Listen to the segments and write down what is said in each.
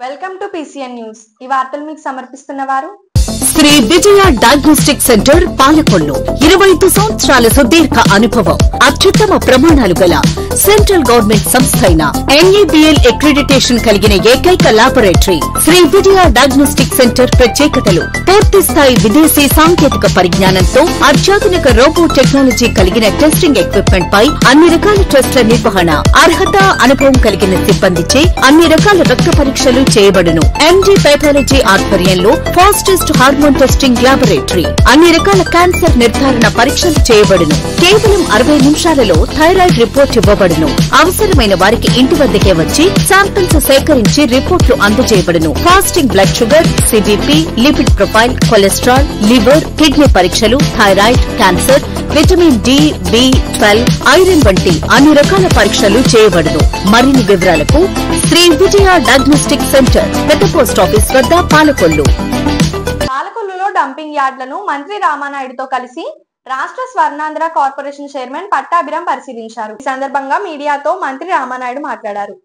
Welcome to PCN news. ఈ వార్తలు మీకు సమర్పిస్తున్నవారు శ్రీ విజయ డయాగ్నోస్టిక్ సెంటర్ పాలకొల్లు. 25 సంవత్సరాల సుదీర్ఘ అనుభవం, అత్యుత్తమ ప్రమాణాలు గల సెంట్రల్ గవర్నమెంట్ సంస్థ అయిన NABL అక్రిడిటేషన్ కలిగిన ఏకైక laboratory Shri Vijaya diagnostic centre. ప్రత్యేకతలు: పూర్తి స్థాయి విదేశీ సాంకేతిక పరిజ్ఞానంతో అత్యాధునిక రోబో టెక్నాలజీ కలిగిన టెస్టింగ్ ఎక్విప్మెంట్ పై అన్ని రకాల టెస్టుల నిర్వహణ, అర్హత, అనుభవం కలిగిన సిబ్బందిచే అన్ని రకాల రక్త పరీక్షలు చేయబడును. MD పైథాలజీ ఆధ్వర్యంలో ఫాస్టెస్ట్ హార్మోన్ టెస్టింగ్ ల్యాబొరేటరీ. అన్ని రకాల క్యాన్సర్ నిర్ధారణ పరీక్షలు చేయబడును. కేవలం 60 నిమిషాలలో థైరాయిడ్ రిపోర్ట్ ఇవ్వబడును. అవసరమైన వారికి ఇంటి వద్దకే వచ్చి శాంపిల్స్ సేకరించి రిపోర్టులు అందజేయబడును. Fasting blood sugar, CBP, lipid profile, cholesterol, liver, kidney పరీక్షలు, thyroid, cancer, vitamin D, B12, iron వంటి అన్ని రకాల పరీక్షలు చేయబడును. మరిన్ని వివరాలకు శ్రీ విజయ డయాగ్నోస్టిక్ సెంటర్, పెద్ద పోస్ట్ ఆఫీస్ వద్ద, పాలకొల్లు. పాలకొల్లులో డంపింగ్ యార్డులను మంత్రి రామానాయుడుతో కలిసి రాష్ట్ర స్వర్ణాంధ్ర కార్పొరేషన్ చైర్మన్ పట్టాభిరామ్ పరిశీలించారు. ఈ సందర్భంగా మీడియాతో మంత్రి రామానాయుడు మాట్లాడారు.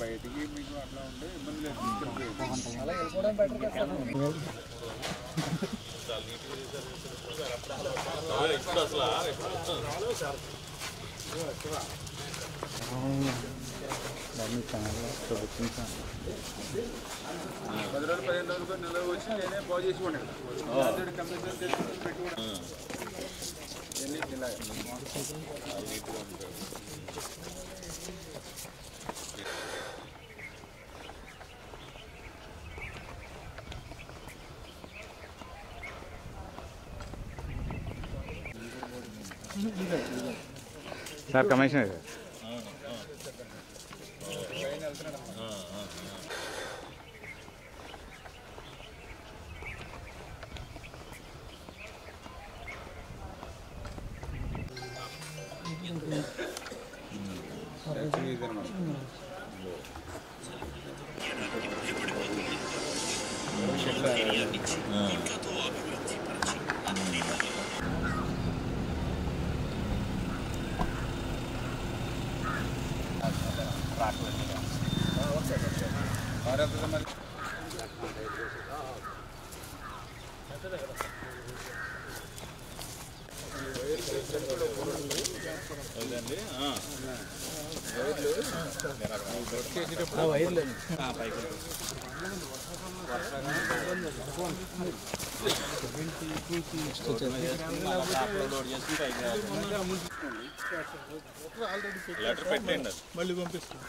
బయటికి మీకు అట్లా ఉంటే ఇబ్బంది లేదు. పది రోజులు 15 రోజులు నెల వచ్చి నేనే బాగు చేసి ఉండాలి. కంపెనీ పెట్టుకోవడం సార్ కమిషనర్ లెటర్ పెట్టండి, మళ్ళీ పంపిస్తాం.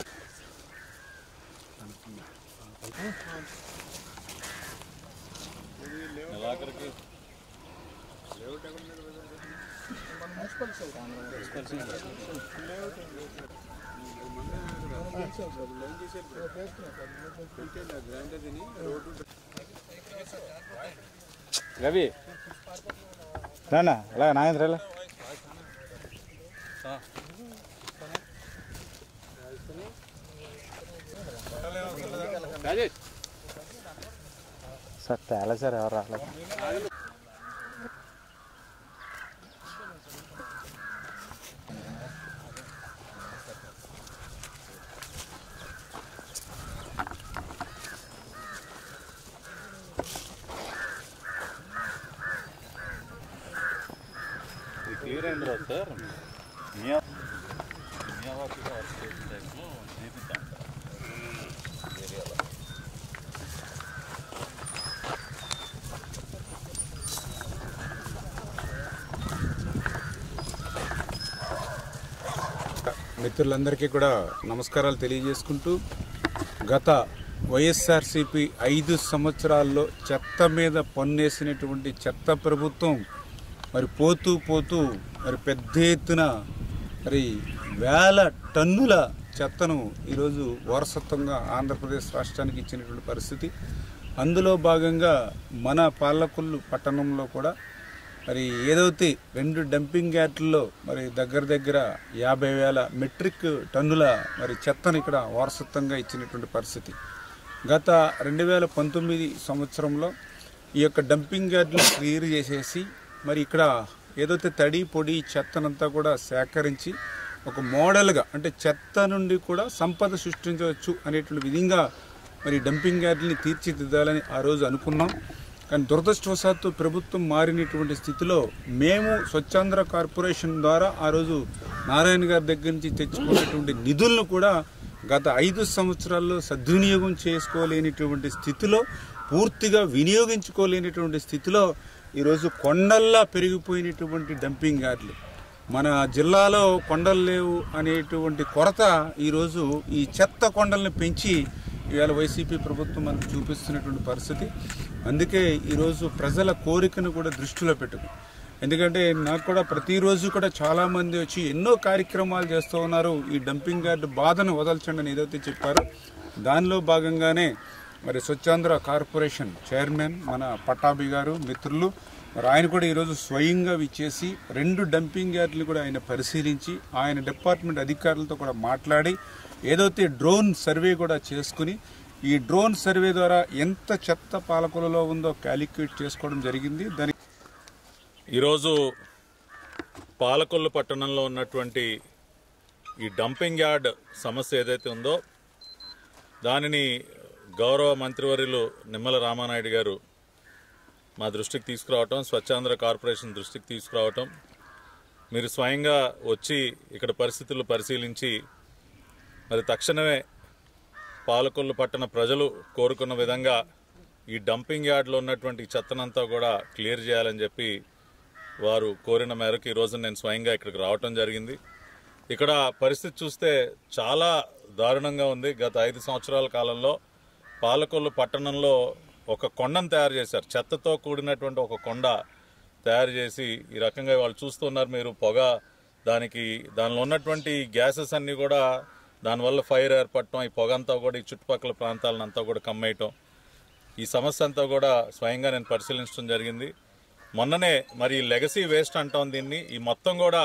నెలాఖరికి లేఅవుట్ రవి రానా అలా నాగేంద్ర సార్ తేలా సార్ ఎవరు రాలేదు. క్లియర్ అయింది రాదు సార్. మిత్రులందరికీ కూడా నమస్కారాలు తెలియజేసుకుంటూ, గత వైఎస్ఆర్సీపీ 5 సంవత్సరాల్లో చెత్త మీద పన్నేసినటువంటి చెత్త ప్రభుత్వం మరి పోతూ పోతూ మరి పెద్ద ఎత్తున మరి వేల టన్నుల చెత్తను ఈరోజు వారసత్వంగా ఆంధ్రప్రదేశ్ రాష్ట్రానికి ఇచ్చినటువంటి పరిస్థితి. అందులో భాగంగా మన పాలకొల్లు పట్టణంలో కూడా మరి ఏదైతే 2 డంపింగ్ యార్డుల్లో మరి దగ్గర 50,000 మెట్రిక్ టన్నుల మరి చెత్తను ఇక్కడ వారసత్వంగా ఇచ్చినటువంటి పరిస్థితి. గత 2019 సంవత్సరంలో ఈ యొక్క డంపింగ్ యార్డులు క్లియర్ చేసేసి మరి ఇక్కడ ఏదైతే తడి పొడి చెత్తనంతా కూడా సేకరించి ఒక మోడల్గా అంటే చెత్త నుండి కూడా సంపద సృష్టించవచ్చు అనేటువంటి విధంగా మరి డంపింగ్ యార్డుల్ని తీర్చిదిద్దాలని ఆ రోజు అనుకున్నాం. కానీ దురదృష్టవశాత్తు ప్రభుత్వం మారినటువంటి స్థితిలో మేము స్వచ్ఛాంధ్ర కార్పొరేషన్ ద్వారా ఆ రోజు నారాయణ గారి దగ్గర నుంచి తెచ్చుకున్నటువంటి నిధులను కూడా గత 5 సంవత్సరాల్లో సద్వినియోగం చేసుకోలేనిటువంటి స్థితిలో, పూర్తిగా వినియోగించుకోలేనిటువంటి స్థితిలో ఈరోజు కొండల్లా పెరిగిపోయినటువంటి డంపింగ్ యార్డులు. మన జిల్లాలో కొండలు లేవు అనేటువంటి కొరత ఈరోజు ఈ చెత్త కొండల్ని పెంచి ఇవాళ వైసీపీ ప్రభుత్వం మనకు చూపిస్తున్నటువంటి పరిస్థితి. అందుకే ఈరోజు ప్రజల కోరికను కూడా దృష్టిలో పెట్టుకుని, ఎందుకంటే నాకు కూడా ప్రతిరోజు కూడా చాలామంది వచ్చి ఎన్నో కార్యక్రమాలు చేస్తూ ఉన్నారు. ఈ డంపింగ్ యార్డు బాధను వదల్చండి అని ఏదైతే చెప్పారో దానిలో భాగంగానే మరి స్వచ్ఛాంధ్ర కార్పొరేషన్ చైర్మన్ మన పట్టాభి గారు మిత్రులు మరి ఆయన కూడా ఈరోజు స్వయంగా విచ్చేసి 2 డంపింగ్ యార్డులు కూడా ఆయన పరిశీలించి ఆయన డిపార్ట్మెంట్ అధికారులతో కూడా మాట్లాడి ఏదైతే డ్రోన్ సర్వే కూడా చేసుకుని ఈ డ్రోన్ సర్వే ద్వారా ఎంత చెత్త పాలకులలో ఉందో క్యాలిక్యులేట్ చేసుకోవడం జరిగింది. దాని ఈరోజు పాలకొల్లు పట్టణంలో ఉన్నటువంటి ఈ డంపింగ్ యార్డ్ సమస్య ఏదైతే ఉందో దానిని గౌరవ మంత్రివర్యులు నిమ్మల రామానాయుడు గారు మా దృష్టికి తీసుకురావటం, స్వచ్ఛాంధ్ర కార్పొరేషన్ దృష్టికి తీసుకురావటం, మీరు స్వయంగా వచ్చి ఇక్కడ పరిస్థితులు పరిశీలించి మరి తక్షణమే పాలకొల్లు పట్టణ ప్రజలు కోరుకున్న విధంగా ఈ డంపింగ్ యార్డ్లో ఉన్నటువంటి చెత్తనంతా కూడా క్లియర్ చేయాలని చెప్పి వారు కోరిన మేరకు ఈరోజు నేను స్వయంగా ఇక్కడికి రావటం జరిగింది. ఇక్కడ పరిస్థితి చూస్తే చాలా దారుణంగా ఉంది. గత 5 సంవత్సరాల కాలంలో పాలకొల్లు పట్టణంలో ఒక కొండను తయారు చేశారు. చెత్తతో కూడినటువంటి ఒక కొండ తయారు చేసి ఈ రకంగా వాళ్ళు చూస్తున్నారు మీరు. పొగ, దానిలో ఉన్నటువంటి గ్యాసెస్ అన్నీ కూడా దానివల్ల ఫైర్ ఏర్పడటం, ఈ పొగ అంతా కూడా ఈ చుట్టుపక్కల ప్రాంతాలనంతా కూడా కమ్మేయటం, ఈ సమస్య అంతా కూడా స్వయంగా నేను పరిశీలించడం జరిగింది. మొన్ననే మరి లెగసీ వేస్ట్ అంటాం దీన్ని. ఈ మొత్తం కూడా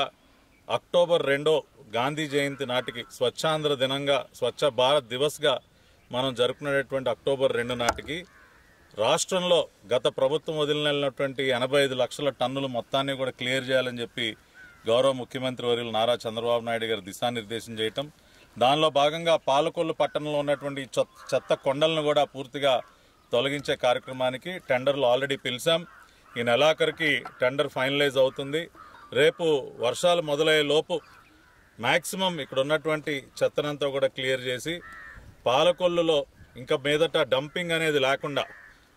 అక్టోబర్ 2 గాంధీ జయంతి నాటికి స్వచ్ఛాంధ్ర దినంగా, స్వచ్ఛ భారత్ దివస్గా మనం జరుపుకునేటువంటి అక్టోబర్ 2 నాటికి రాష్ట్రంలో గత ప్రభుత్వం వదిలినటువంటి 85 లక్షల టన్నులు మొత్తాన్ని కూడా క్లియర్ చేయాలని చెప్పి గౌరవ ముఖ్యమంత్రి వర్యులు నారా చంద్రబాబు నాయుడు గారు దిశానిర్దేశం చేయటం, దానిలో భాగంగా పాలకొల్లు పట్టణంలో ఉన్నటువంటి చెత్త కొండలను కూడా పూర్తిగా తొలగించే కార్యక్రమానికి టెండర్లు ఆల్రెడీ పిలిచాం. ఈ నెలాఖరికి టెండర్ ఫైనలైజ్ అవుతుంది. రేపు వర్షాలు మొదలయ్యే లోపు మ్యాక్సిమం ఇక్కడ ఉన్నటువంటి చెత్తనంతా కూడా క్లియర్ చేసి పాలకొల్లులో ఇంకా మీదట డంపింగ్ అనేది లేకుండా,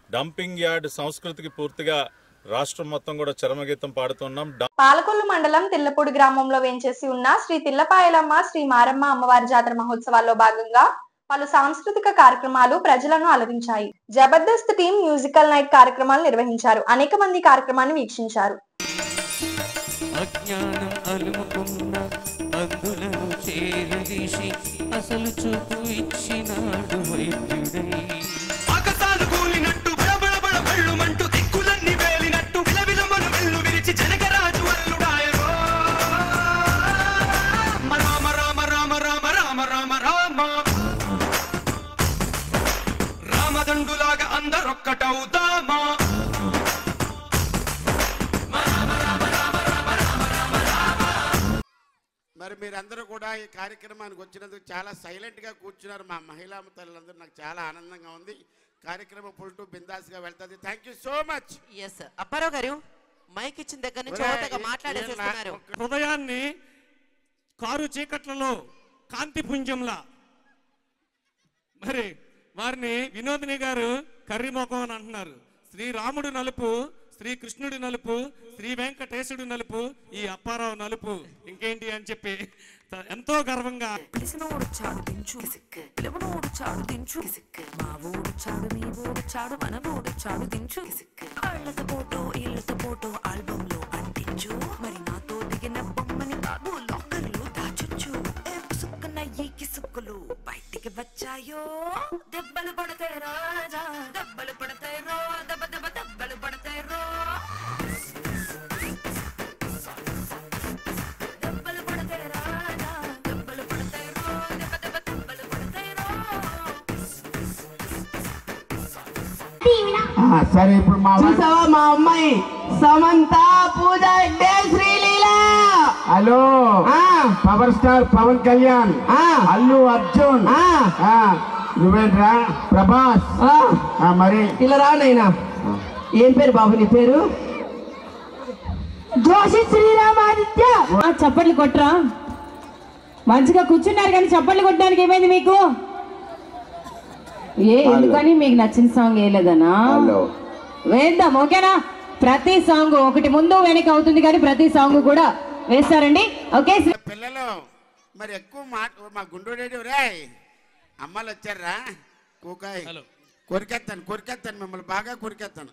డంపింగ్ యార్డ్ సంస్కృతికి పూర్తిగా రాష్ట్రం మొత్తం కూడా చరమగీతం పాడుతున్నాం. పాలకొల్లు మండలం తిల్లపూడి గ్రామంలో వేంచేసి ఉన్న శ్రీ తిల్లపాయలమ్మ శ్రీ మారమ్మ అమ్మవారి జాతర మహోత్సవాల్లో భాగంగా పలు సాంస్కృతిక కార్యక్రమాలు ప్రజలను అలరించాయి. జబర్దస్త్ టీం మ్యూజికల్ నైట్ కార్యక్రమాలు నిర్వహించారు. అనేక మంది కార్యక్రమాన్ని వీక్షించారు. అజ్ఞానం అలుముకున్న అందులను చేరదీసి అసలు చూపు ఇచ్చినాడు వైద్యుడై. ఆకాశాలు కూలినట్టు బడబడబడ బళ్ళుమంటూ దిక్కులన్నీ వేలినట్టు విలవిలమను వెళ్ళు విరిచి జనకరాజు అల్లుడాయరో. రామ రామ రామ రామ రామ రామ రామ రామదండులాగా అందరొక్కటవుతామా. మరి మీరందరూ కూడా ఈ కార్యక్రమానికి వచ్చినందుకు చాలా సైలెంట్గా కూర్చున్నారు. మా మహిళా తల్లులందరూ నాకు చాలా ఆనందంగా ఉంది. కార్యక్రమం పుల్టు బిందాస్గా వెళ్తుంది. Thank you so much. S Apparao గారు మైక్ ఇచ్చిన దగ్గర నుంచి మాట్లాడేస్తున్నారు. హృదయాన్ని కారు చీకట్లలో కాంతి పుంజంలా మరి వారిని వినోదిని గారు కర్రీమోకం అని అంటున్నారు. శ్రీరాముడు నలుపు, శ్రీకృష్ణుడు నలుపు, శ్రీ వెంకటేశుడు నలుపు, ఈ అప్పారావు నలుపు, ఇంకేంటి అని చెప్పి ఎంతో గర్వంగా పిలిచినోడుచాడు దించు పిలువనోడుచాడు దించు మా ఊడుచాడు మీ ఊడుచాడు మన ఊడుచాడు దించు వాళ్ళతో ఫోటో ఇళ్ళతో ఫోటో ఆల్బమ్ లో అంటించు. మరి నాతో దిగిన బొమ్మని కాదు లాకర్లు దాచొచ్చు. సుక్కున ఈ కిసుక్కులు బయటికి వచ్చాయో. దెబ్బలు పడతాయి రాజా, దెబ్బలు పడతాయి రో, దెబ్బ దెబ్బ దెబ్బలు పడతాయి రో. సరే ఇప్పుడు చూసావా మా అమ్మాయి Samantha Pooja Hegde Sreeleela. Hello power star Pawan Kalyan, Allu Arjun, నువ్వేంట్రా ప్రభాస్. మరి ఇలా రానైనా ఏం పేరు బాబు నీ పేరు? జోషి శ్రీరామాదిత్య. చప్పట్లు కొట్టరా, మంచిగా కూర్చున్నారు కానీ చప్పట్లు కొట్టడానికి ఏమైంది మీకు? ఎందుకని మీకు నచ్చిన సాంగ్ వేయలేదనా? వేద్దాం, ఓకేనా? ప్రతి సాంగ్ ఒకటి ముందు వెనక అవుతుంది కానీ ప్రతి సాంగ్ కూడా వేస్తారండి, ఓకే? పిల్లలు మరి ఎక్కువ మాట మా గుండోడేడు రే అమ్మాయిలు వచ్చారా? కూకాయ్ కొరికేస్తాను మిమ్మల్ని బాగా కొరికేస్తాను.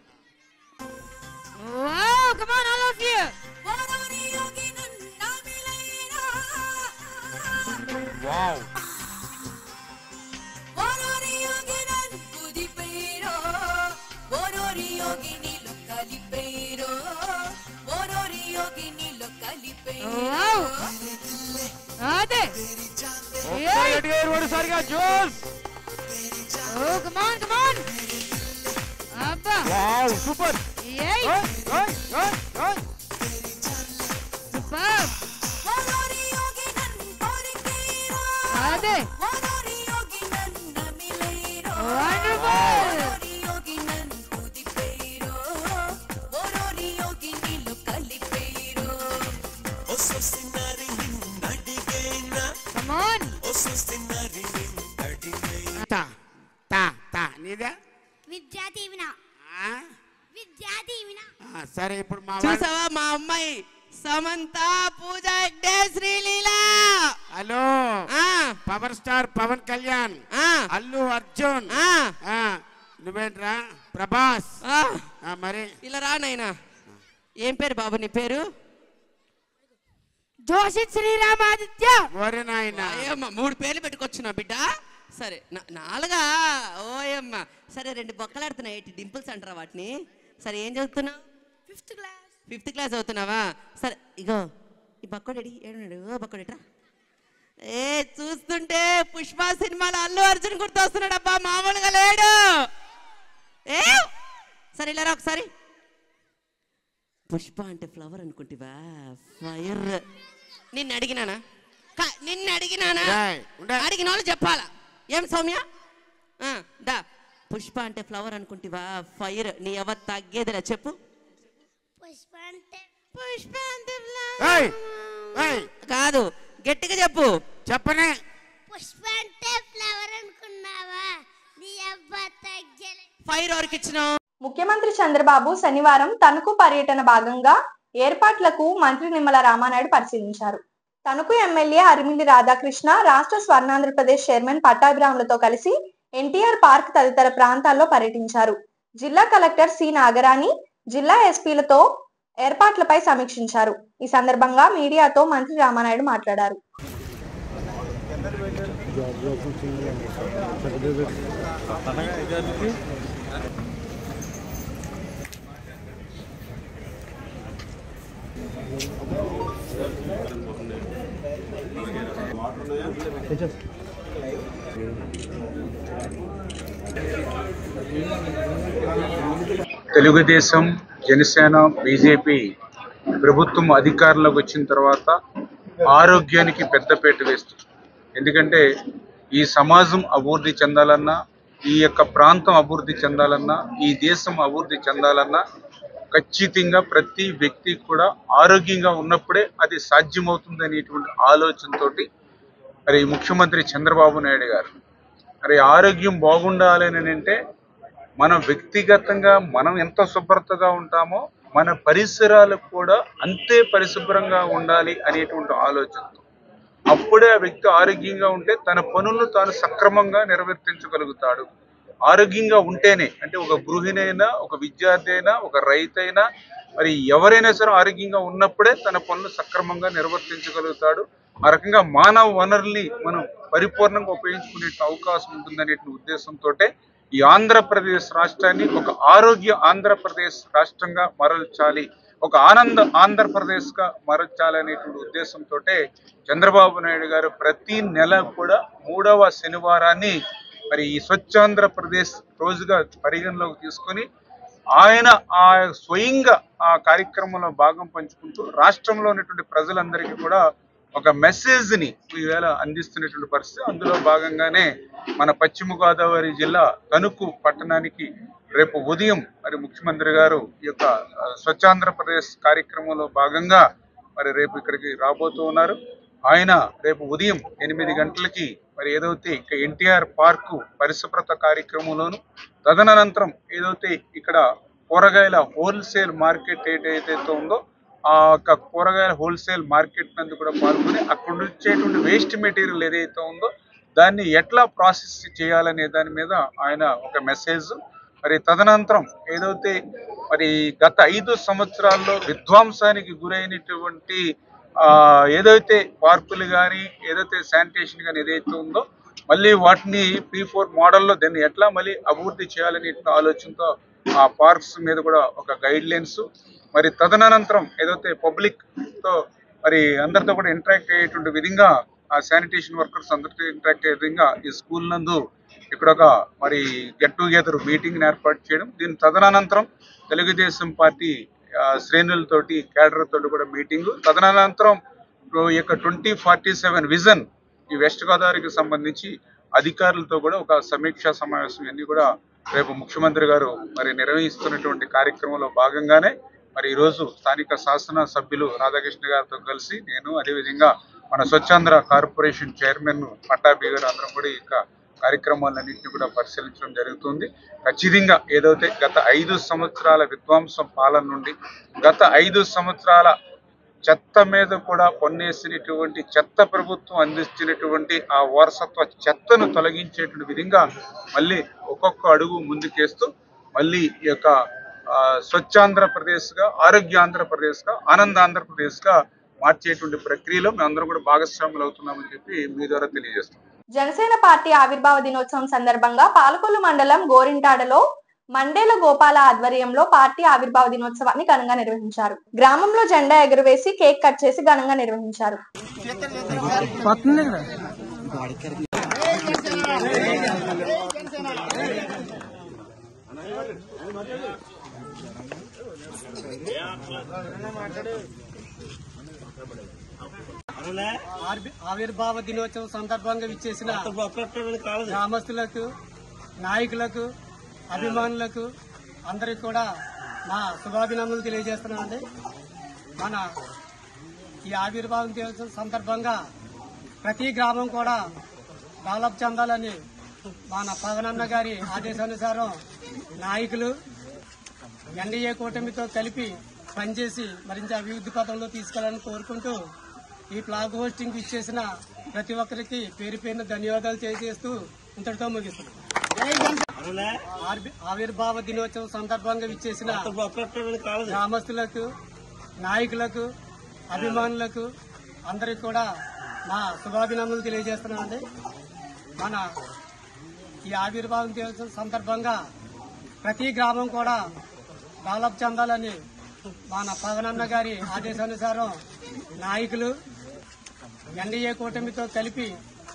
సూపర్. అదే సరే ఇప్పుడు చూసావా మా అమ్మాయి Samantha Pooja Hegde Sreeleela. Hello power star Pawan Kalyan, Allu Arjun, నువ్వేంట్రా ప్రభాస్. మరి ఇలా రానైనా ఏం పేరు బాబు నీ పేరు? జోషి శ్రీరామాదిత్య. ఓరే నాయన, అయ్యమ్మ 3 పేర్లు పెట్టుకొచ్చున్నా బిడ్డ. సరే నాలుగా? ఓయమ్మ. సరే 2 బొక్కలాడుతున్నాయి, డింపుల్స్ అంటారా వాటిని? సరే ఏం చదువుతున్నావు? 5th క్లాస్ చదువుతున్నావా? సరే ఇగో ఈ బక్కోడేడి ఏడున్నాడు? బక్కోడేట్రా. చూస్తుంటే పుష్ప సినిమాలో అల్లు అర్జున్ గుర్తొస్తున్నాడు అబ్బా, మామూలుగా లేడు. సరే ఇలా ఒకసారి. పుష్ప అంటే ఫ్లవర్ అనుకుంటివా? ఫైర్. నిన్ను అడిగినానా? అడిగిన వాళ్ళు చెప్పాలా? ఏం సౌమ్య? దా. పుష్ప అంటే ఫ్లవర్ అనుకుంటివా? ఫైర్. నీ ఎవరు తగ్గేదిరా చెప్పు. పుష్ప అంటే కాదు, గట్టిగా చెప్పు. చెప్పనే. పుష్ప అంటే ఫ్లవర్ అనుకున్నావా? నీ అబ్బా తగ్గలే. ఫైర్ ఎవరికి ఇచ్చిన? ముఖ్యమంత్రి చంద్రబాబు శనివారం తణుకు పర్యటన భాగంగా ఏర్పాట్లకు మంత్రి నిమ్మల రామానాయుడు పరిశీలించారు. తణుకు ఎమ్మెల్యే అరిమిల్లి రాధాకృష్ణ, రాష్ట్ర స్వర్ణాంధ్రప్రదేశ్ చైర్మన్ పట్టాభిరాములతో కలిసి ఎన్టీఆర్ పార్క్ తదితర ప్రాంతాల్లో పర్యటించారు. జిల్లా కలెక్టర్ సి నాగరాణి, జిల్లా ఎస్పీలతో ఏర్పాట్లపై సమీక్షించారు. ఈ సందర్భంగా మీడియాతో మంత్రి రామానాయుడు మాట్లాడారు. తెలుగుదేశం, జనసేన, బీజేపీ ప్రభుత్వం అధికారంలోకి వచ్చిన తర్వాత ఆరోగ్యానికి పెద్దపీట వేస్తుంది. ఎందుకంటే ఈ సమాజం అభివృద్ధి చెందాలన్నా, ఈ యొక్క ప్రాంతం అభివృద్ధి చెందాలన్నా, ఈ దేశం అభివృద్ధి చెందాలన్నా ఖచ్చితంగా ప్రతి వ్యక్తి కూడా ఆరోగ్యంగా ఉన్నప్పుడే అది సాధ్యమవుతుంది అనేటువంటి ఆలోచనతోటి మరి ముఖ్యమంత్రి చంద్రబాబు నాయుడు గారు మరి ఆరోగ్యం బాగుండాలని అంటే మనం వ్యక్తిగతంగా మనం ఎంత శుభ్రతగా ఉంటామో మన పరిసరాలు కూడా అంతే పరిశుభ్రంగా ఉండాలి అనేటువంటి ఆలోచనతో అప్పుడే ఆ వ్యక్తి ఆరోగ్యంగా ఉంటే తన పనులను తాను సక్రమంగా నిర్వర్తించగలుగుతాడు. ఆరోగ్యంగా ఉంటేనే అంటే ఒక గృహిణి అయినా, ఒక విద్యార్థి అయినా, ఒక రైతు అయినా, మరి ఎవరైనా సరే ఆరోగ్యంగా ఉన్నప్పుడే తన పనులు సక్రమంగా నిర్వర్తించగలుగుతాడు. ఆ రకంగా మానవ వనరుల్ని మనం పరిపూర్ణంగా ఉపయోగించుకునే అవకాశం ఉంటుందనే ఉద్దేశంతో ఈ ఆంధ్రప్రదేశ్ రాష్ట్రాన్ని ఒక ఆరోగ్య ఆంధ్రప్రదేశ్ రాష్ట్రంగా మరల్చాలి, ఒక ఆనంద ఆంధ్రప్రదేశ్గా మరల్చాలి అనేటువంటి ఉద్దేశంతో చంద్రబాబు నాయుడు గారు ప్రతి నెల కూడా 3వ శనివారాన్ని మరి ఈ స్వచ్ఛాంధ్రప్రదేశ్ రోజుగా పరిగణలోకి తీసుకొని ఆయన స్వయంగా ఆ కార్యక్రమంలో భాగం పంచుకుంటూ రాష్ట్రంలో ఉన్నటువంటి ప్రజలందరికీ కూడా ఒక మెసేజ్ని ఈవేళ అందిస్తున్నటువంటి పరిస్థితి. అందులో భాగంగానే మన పశ్చిమ గోదావరి జిల్లా తణుకు పట్టణానికి రేపు ఉదయం మరి ముఖ్యమంత్రి గారు ఈ యొక్క స్వచ్ఛాంధ్రప్రదేశ్ కార్యక్రమంలో భాగంగా మరి రేపు ఇక్కడికి రాబోతూ ఉన్నారు. ఆయన రేపు ఉదయం 8 గంటలకి మరి ఏదైతే ఇక ఎన్టీఆర్ పార్కు పరిశుభ్రత కార్యక్రమంలోను, తదనంతరం ఏదైతే ఇక్కడ కూరగాయల హోల్సేల్ మార్కెట్ ఏదైతే ఉందో ఆ కూరగాయల హోల్సేల్ మార్కెట్ నందు కూడా పాల్గొని అక్కడ వచ్చేటువంటి వేస్ట్ మెటీరియల్ ఏదైతే ఉందో దాన్ని ఎట్లా ప్రాసెస్ చేయాలనే దాని మీద ఆయన ఒక మెసేజ్. మరి తదనంతరం ఏదైతే మరి గత 5 సంవత్సరాల్లో విధ్వంసానికి గురైనటువంటి ఏదైతే పార్కులు కానీ ఏదైతే శానిటేషన్ కానీ ఏదైతే ఉందో మళ్ళీ వాటిని P4 మోడల్లో దాన్ని ఎట్లా మళ్ళీ అభివృద్ధి చేయాలనే ఆలోచనతో ఆ పార్క్స్ మీద కూడా ఒక గైడ్ లైన్స్, మరి తదనంతరం ఏదైతే పబ్లిక్తో మరి అందరితో కూడా ఇంటరాక్ట్ అయ్యేటువంటి విధంగా ఆ శానిటేషన్ వర్కర్స్ అందరితో ఇంటరాక్ట్ అయ్యే విధంగా ఈ స్కూల్ నందు ఇక్కడ ఒక మరి గెట్ టుగెదర్ మీటింగ్ని ఏర్పాటు చేయడం. దీని తదనంతరం తెలుగుదేశం పార్టీ శ్రేణులతోటి క్యాడర్ తోటి కూడా మీటింగు, తదనంతరం ఈ యొక్క 2047 విజన్ ఈ వెస్ట్ గోదావరికి సంబంధించి అధికారులతో కూడా ఒక సమీక్షా సమావేశం ఇవన్నీ కూడా రేపు ముఖ్యమంత్రి గారు మరి నిర్వహిస్తున్నటువంటి కార్యక్రమంలో భాగంగానే మరి ఈరోజు స్థానిక శాసన సభ్యులు రాధాకృష్ణ గారితో కలిసి నేను, అదేవిధంగా మన స్వచ్ఛాంధ్ర కార్పొరేషన్ చైర్మన్ పట్టాభి గారు అందరం కూడా ఈ కార్యక్రమాలన్నింటినీ కూడా పరిశీలించడం జరుగుతుంది. ఖచ్చితంగా ఏదైతే గత 5 సంవత్సరాల విధ్వంసం పాలన నుండి గత 5 సంవత్సరాల చెత్త మీద కూడా పన్నేసినటువంటి చెత్త ప్రభుత్వం అందించినటువంటి ఆ వారసత్వ చెత్తను తొలగించేటువంటి విధంగా మళ్ళీ ఒక్కొక్క అడుగు ముందుకేస్తూ మళ్ళీ ఈ యొక్క స్వచ్ఛాంధ్రప్రదేశ్గా, ఆరోగ్యాంధ్రప్రదేశ్గా, ఆనందాంధ్రప్రదేశ్గా మార్చేటువంటి ప్రక్రియలో మేమందరం కూడా భాగస్వాములు అవుతున్నామని చెప్పి మీ ద్వారా తెలియజేస్తాం. జనసేన పార్టీ ఆవిర్భావ దినోత్సవం సందర్భంగా పాలకొల్లు మండలం గోరింటాడలో మండేల గోపాల ఆధ్వర్యంలో పార్టీ ఆవిర్భావ దినోత్సవాన్ని ఘనంగా నిర్వహించారు. గ్రామంలో జెండా ఎగురవేసి కేక్ కట్ చేసి ఘనంగా నిర్వహించారు. ఆవిర్భావ దినోత్సవం సందర్భంగా విచ్చేసిన గ్రామస్తులకు, నాయకులకు, అభిమానులకు అందరికి కూడా నా శుభాభినందనలు తెలియజేస్తున్నానండి. మన ఈ ఆవిర్భావ దినోత్సవం సందర్భంగా ప్రతి గ్రామం కూడా డెవలప్ చెందాలని మన పవనన్న గారి ఆదేశానుసారం నాయకులు ఎన్డీఏ కూటమితో కలిపి పనిచేసి మరింత అభివృద్ధి పథంలో తీసుకెళ్లాలని కోరుకుంటూ ఈ ఫ్లాగ్ హోస్టింగ్ ఇచ్చేసిన ప్రతి ఒక్కరికి పేరు పేరున ధన్యవాదాలు తెలియజేస్తూ ఇంతటితో ముగిస్తున్నాం. ఆవిర్భావ దినోత్సవం సందర్భంగా విచ్చేసిన గ్రామస్తులకు, నాయకులకు, అభిమానులకు అందరికి కూడా నా శుభాభినందనలు తెలియజేస్తున్నానండి. మన ఈ ఆవిర్భావ దినోత్సవం సందర్భంగా ప్రతి గ్రామం కూడా డెవలప్ చెందాలని మన పవనన్న గారి ఆదేశానుసారం నాయకులు ఎన్డీఏ కూటమితో కలిపి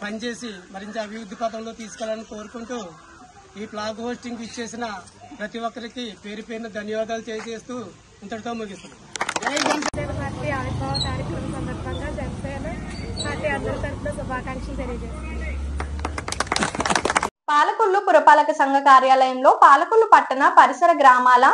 పనిచేసి మరింత అభివృద్ధి పథంలో తీసుకెళ్లాలని కోరుకుంటూ ఈ ఫ్లాగ్ హోస్టింగ్ ఇచ్చేసిన ప్రతి ఒక్కరికి పేరు పేరున ధన్యవాదాలు తెలియజేస్తూ ఇంతటితో ముగిస్తున్నాం. పార్టీ ఆవిర్భావ కార్యక్రమం సందర్భంగా జనసేన పార్టీ అందరి తరఫున శుభాకాంక్షలు తెలియజేస్తున్నాం. పాలకొల్లు పురపాలక సంఘ కార్యాలయంలో పాలకొల్లు పట్టణ పరిసర గ్రామాల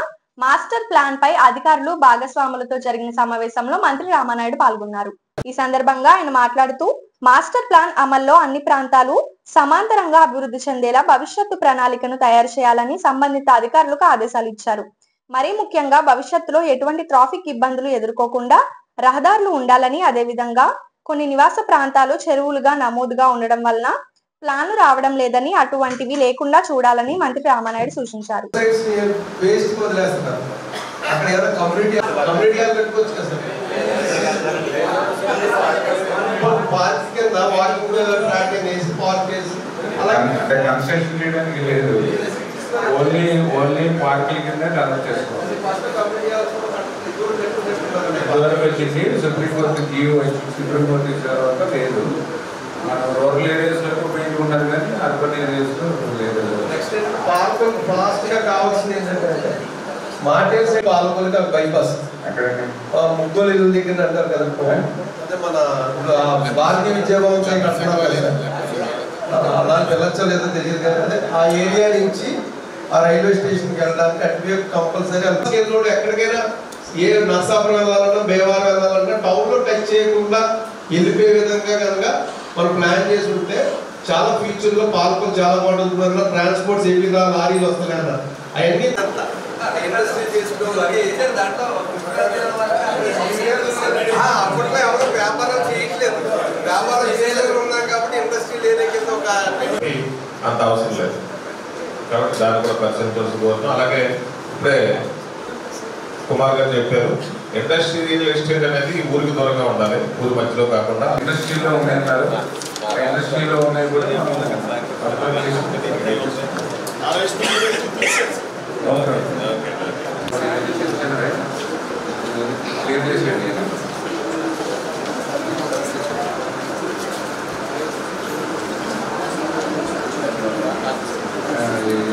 మాస్టర్ ప్లాన్ పై అధికారులు భాగస్వాములతో జరిగిన సమావేశంలో మంత్రి రామానాయుడు పాల్గొన్నారు. ఈ సందర్భంగా ఆయన మాట్లాడుతూ మాస్టర్ ప్లాన్ అమల్లో అన్ని ప్రాంతాలు సమాంతరంగా అభివృద్ధి చెందేలా భవిష్యత్తు ప్రణాళికను తయారు చేయాలని సంబంధిత అధికారులకు ఆదేశాలు ఇచ్చారు. మరీ ముఖ్యంగా భవిష్యత్తులో ఎటువంటి ట్రాఫిక్ ఇబ్బందులు ఎదుర్కోకుండా రహదారులు ఉండాలని, అదేవిధంగా కొన్ని నివాస ప్రాంతాలు చెరువులుగా నమోదుగా ఉండడం వలన ప్లాన్లు రావడం లేదని, అటువంటివి లేకుండా చూడాలని మంత్రి రామానాయుడు సూచించారు. కన్స్ట్రక్షన్ చేయడానికి లేదు, ఓన్లీ పార్కింగ్ కింద డెవలప్ చేసుకోవాలి. వచ్చేసి సుప్రీంకోర్టు జీవో సుప్రీంకోర్టు ఇచ్చిన తర్వాత లేదు. మనం రూరల్ ఏరియాస్ వరకు పెట్టుకున్నారు కానీ అర్బన్ ఏరియాస్లో లేదు. నెక్స్ట్ పాలకొల్లు ఫాస్ట్గా కావాల్సింది ఏంటంటే మాటేల్ సైడ్ పాలకొల్లుకి బైపాస్ ముగ్గోలు ఇల్లు దగ్గర అంటారు కదా, అంటే మన భారతీయ విద్యాభవన్ సైడ్ అంటున్నాం కదా, అలా వెళ్ళొచ్చో లేదో తెలియదు కానీ అదే ఆ ఏరియా నుంచి ఆ రైల్వే స్టేషన్కి వెళ్ళడానికి అటువైపు కంపల్సరీ రోడ్ ఎక్కడికైనా ఏ నర్సాపురం వెళ్ళాలన్నా బేవారం వెళ్ళాలన్నా టౌన్లో టచ్ చేయకుండా వెళ్ళిపోయే విధంగా కనుక మనం ప్లాన్ చేసి ఉంటే చాలా ఫ్యూచర్లో పాలకొల్లు చాలా బాగుంటుంది. ట్రాన్స్పోర్ట్ సేఫ్టీగా లారీలు వస్తున్నాయి అన్న అవన్నీ ఇండస్ట్రీ చేసుకోవాలి. అప్పట్లో ఎవరు వ్యాపారం చేయట్లేదు, వ్యాపారం చేసేది ఉన్నాం కాబట్టి ఇండస్ట్రీ లేదే కింద ఒక అంత అవసరం లేదు కాబట్టి దాన్ని కూడా పర్సెంటేజ్ కోరుతాం. అలాగే ఇప్పుడే కుమార్ గారు చెప్పారు, ఇండస్ట్రియల్ ఎస్టేట్ అనేది ఊరికి దూరంగా ఉండాలి, ఊరి మధ్యలో కాకుండా. ఇండస్ట్రీలో ఉన్నాయన్నారు, ఇండస్ట్రీలో ఉన్నాయి కూడా క్లియర్ చేసేది.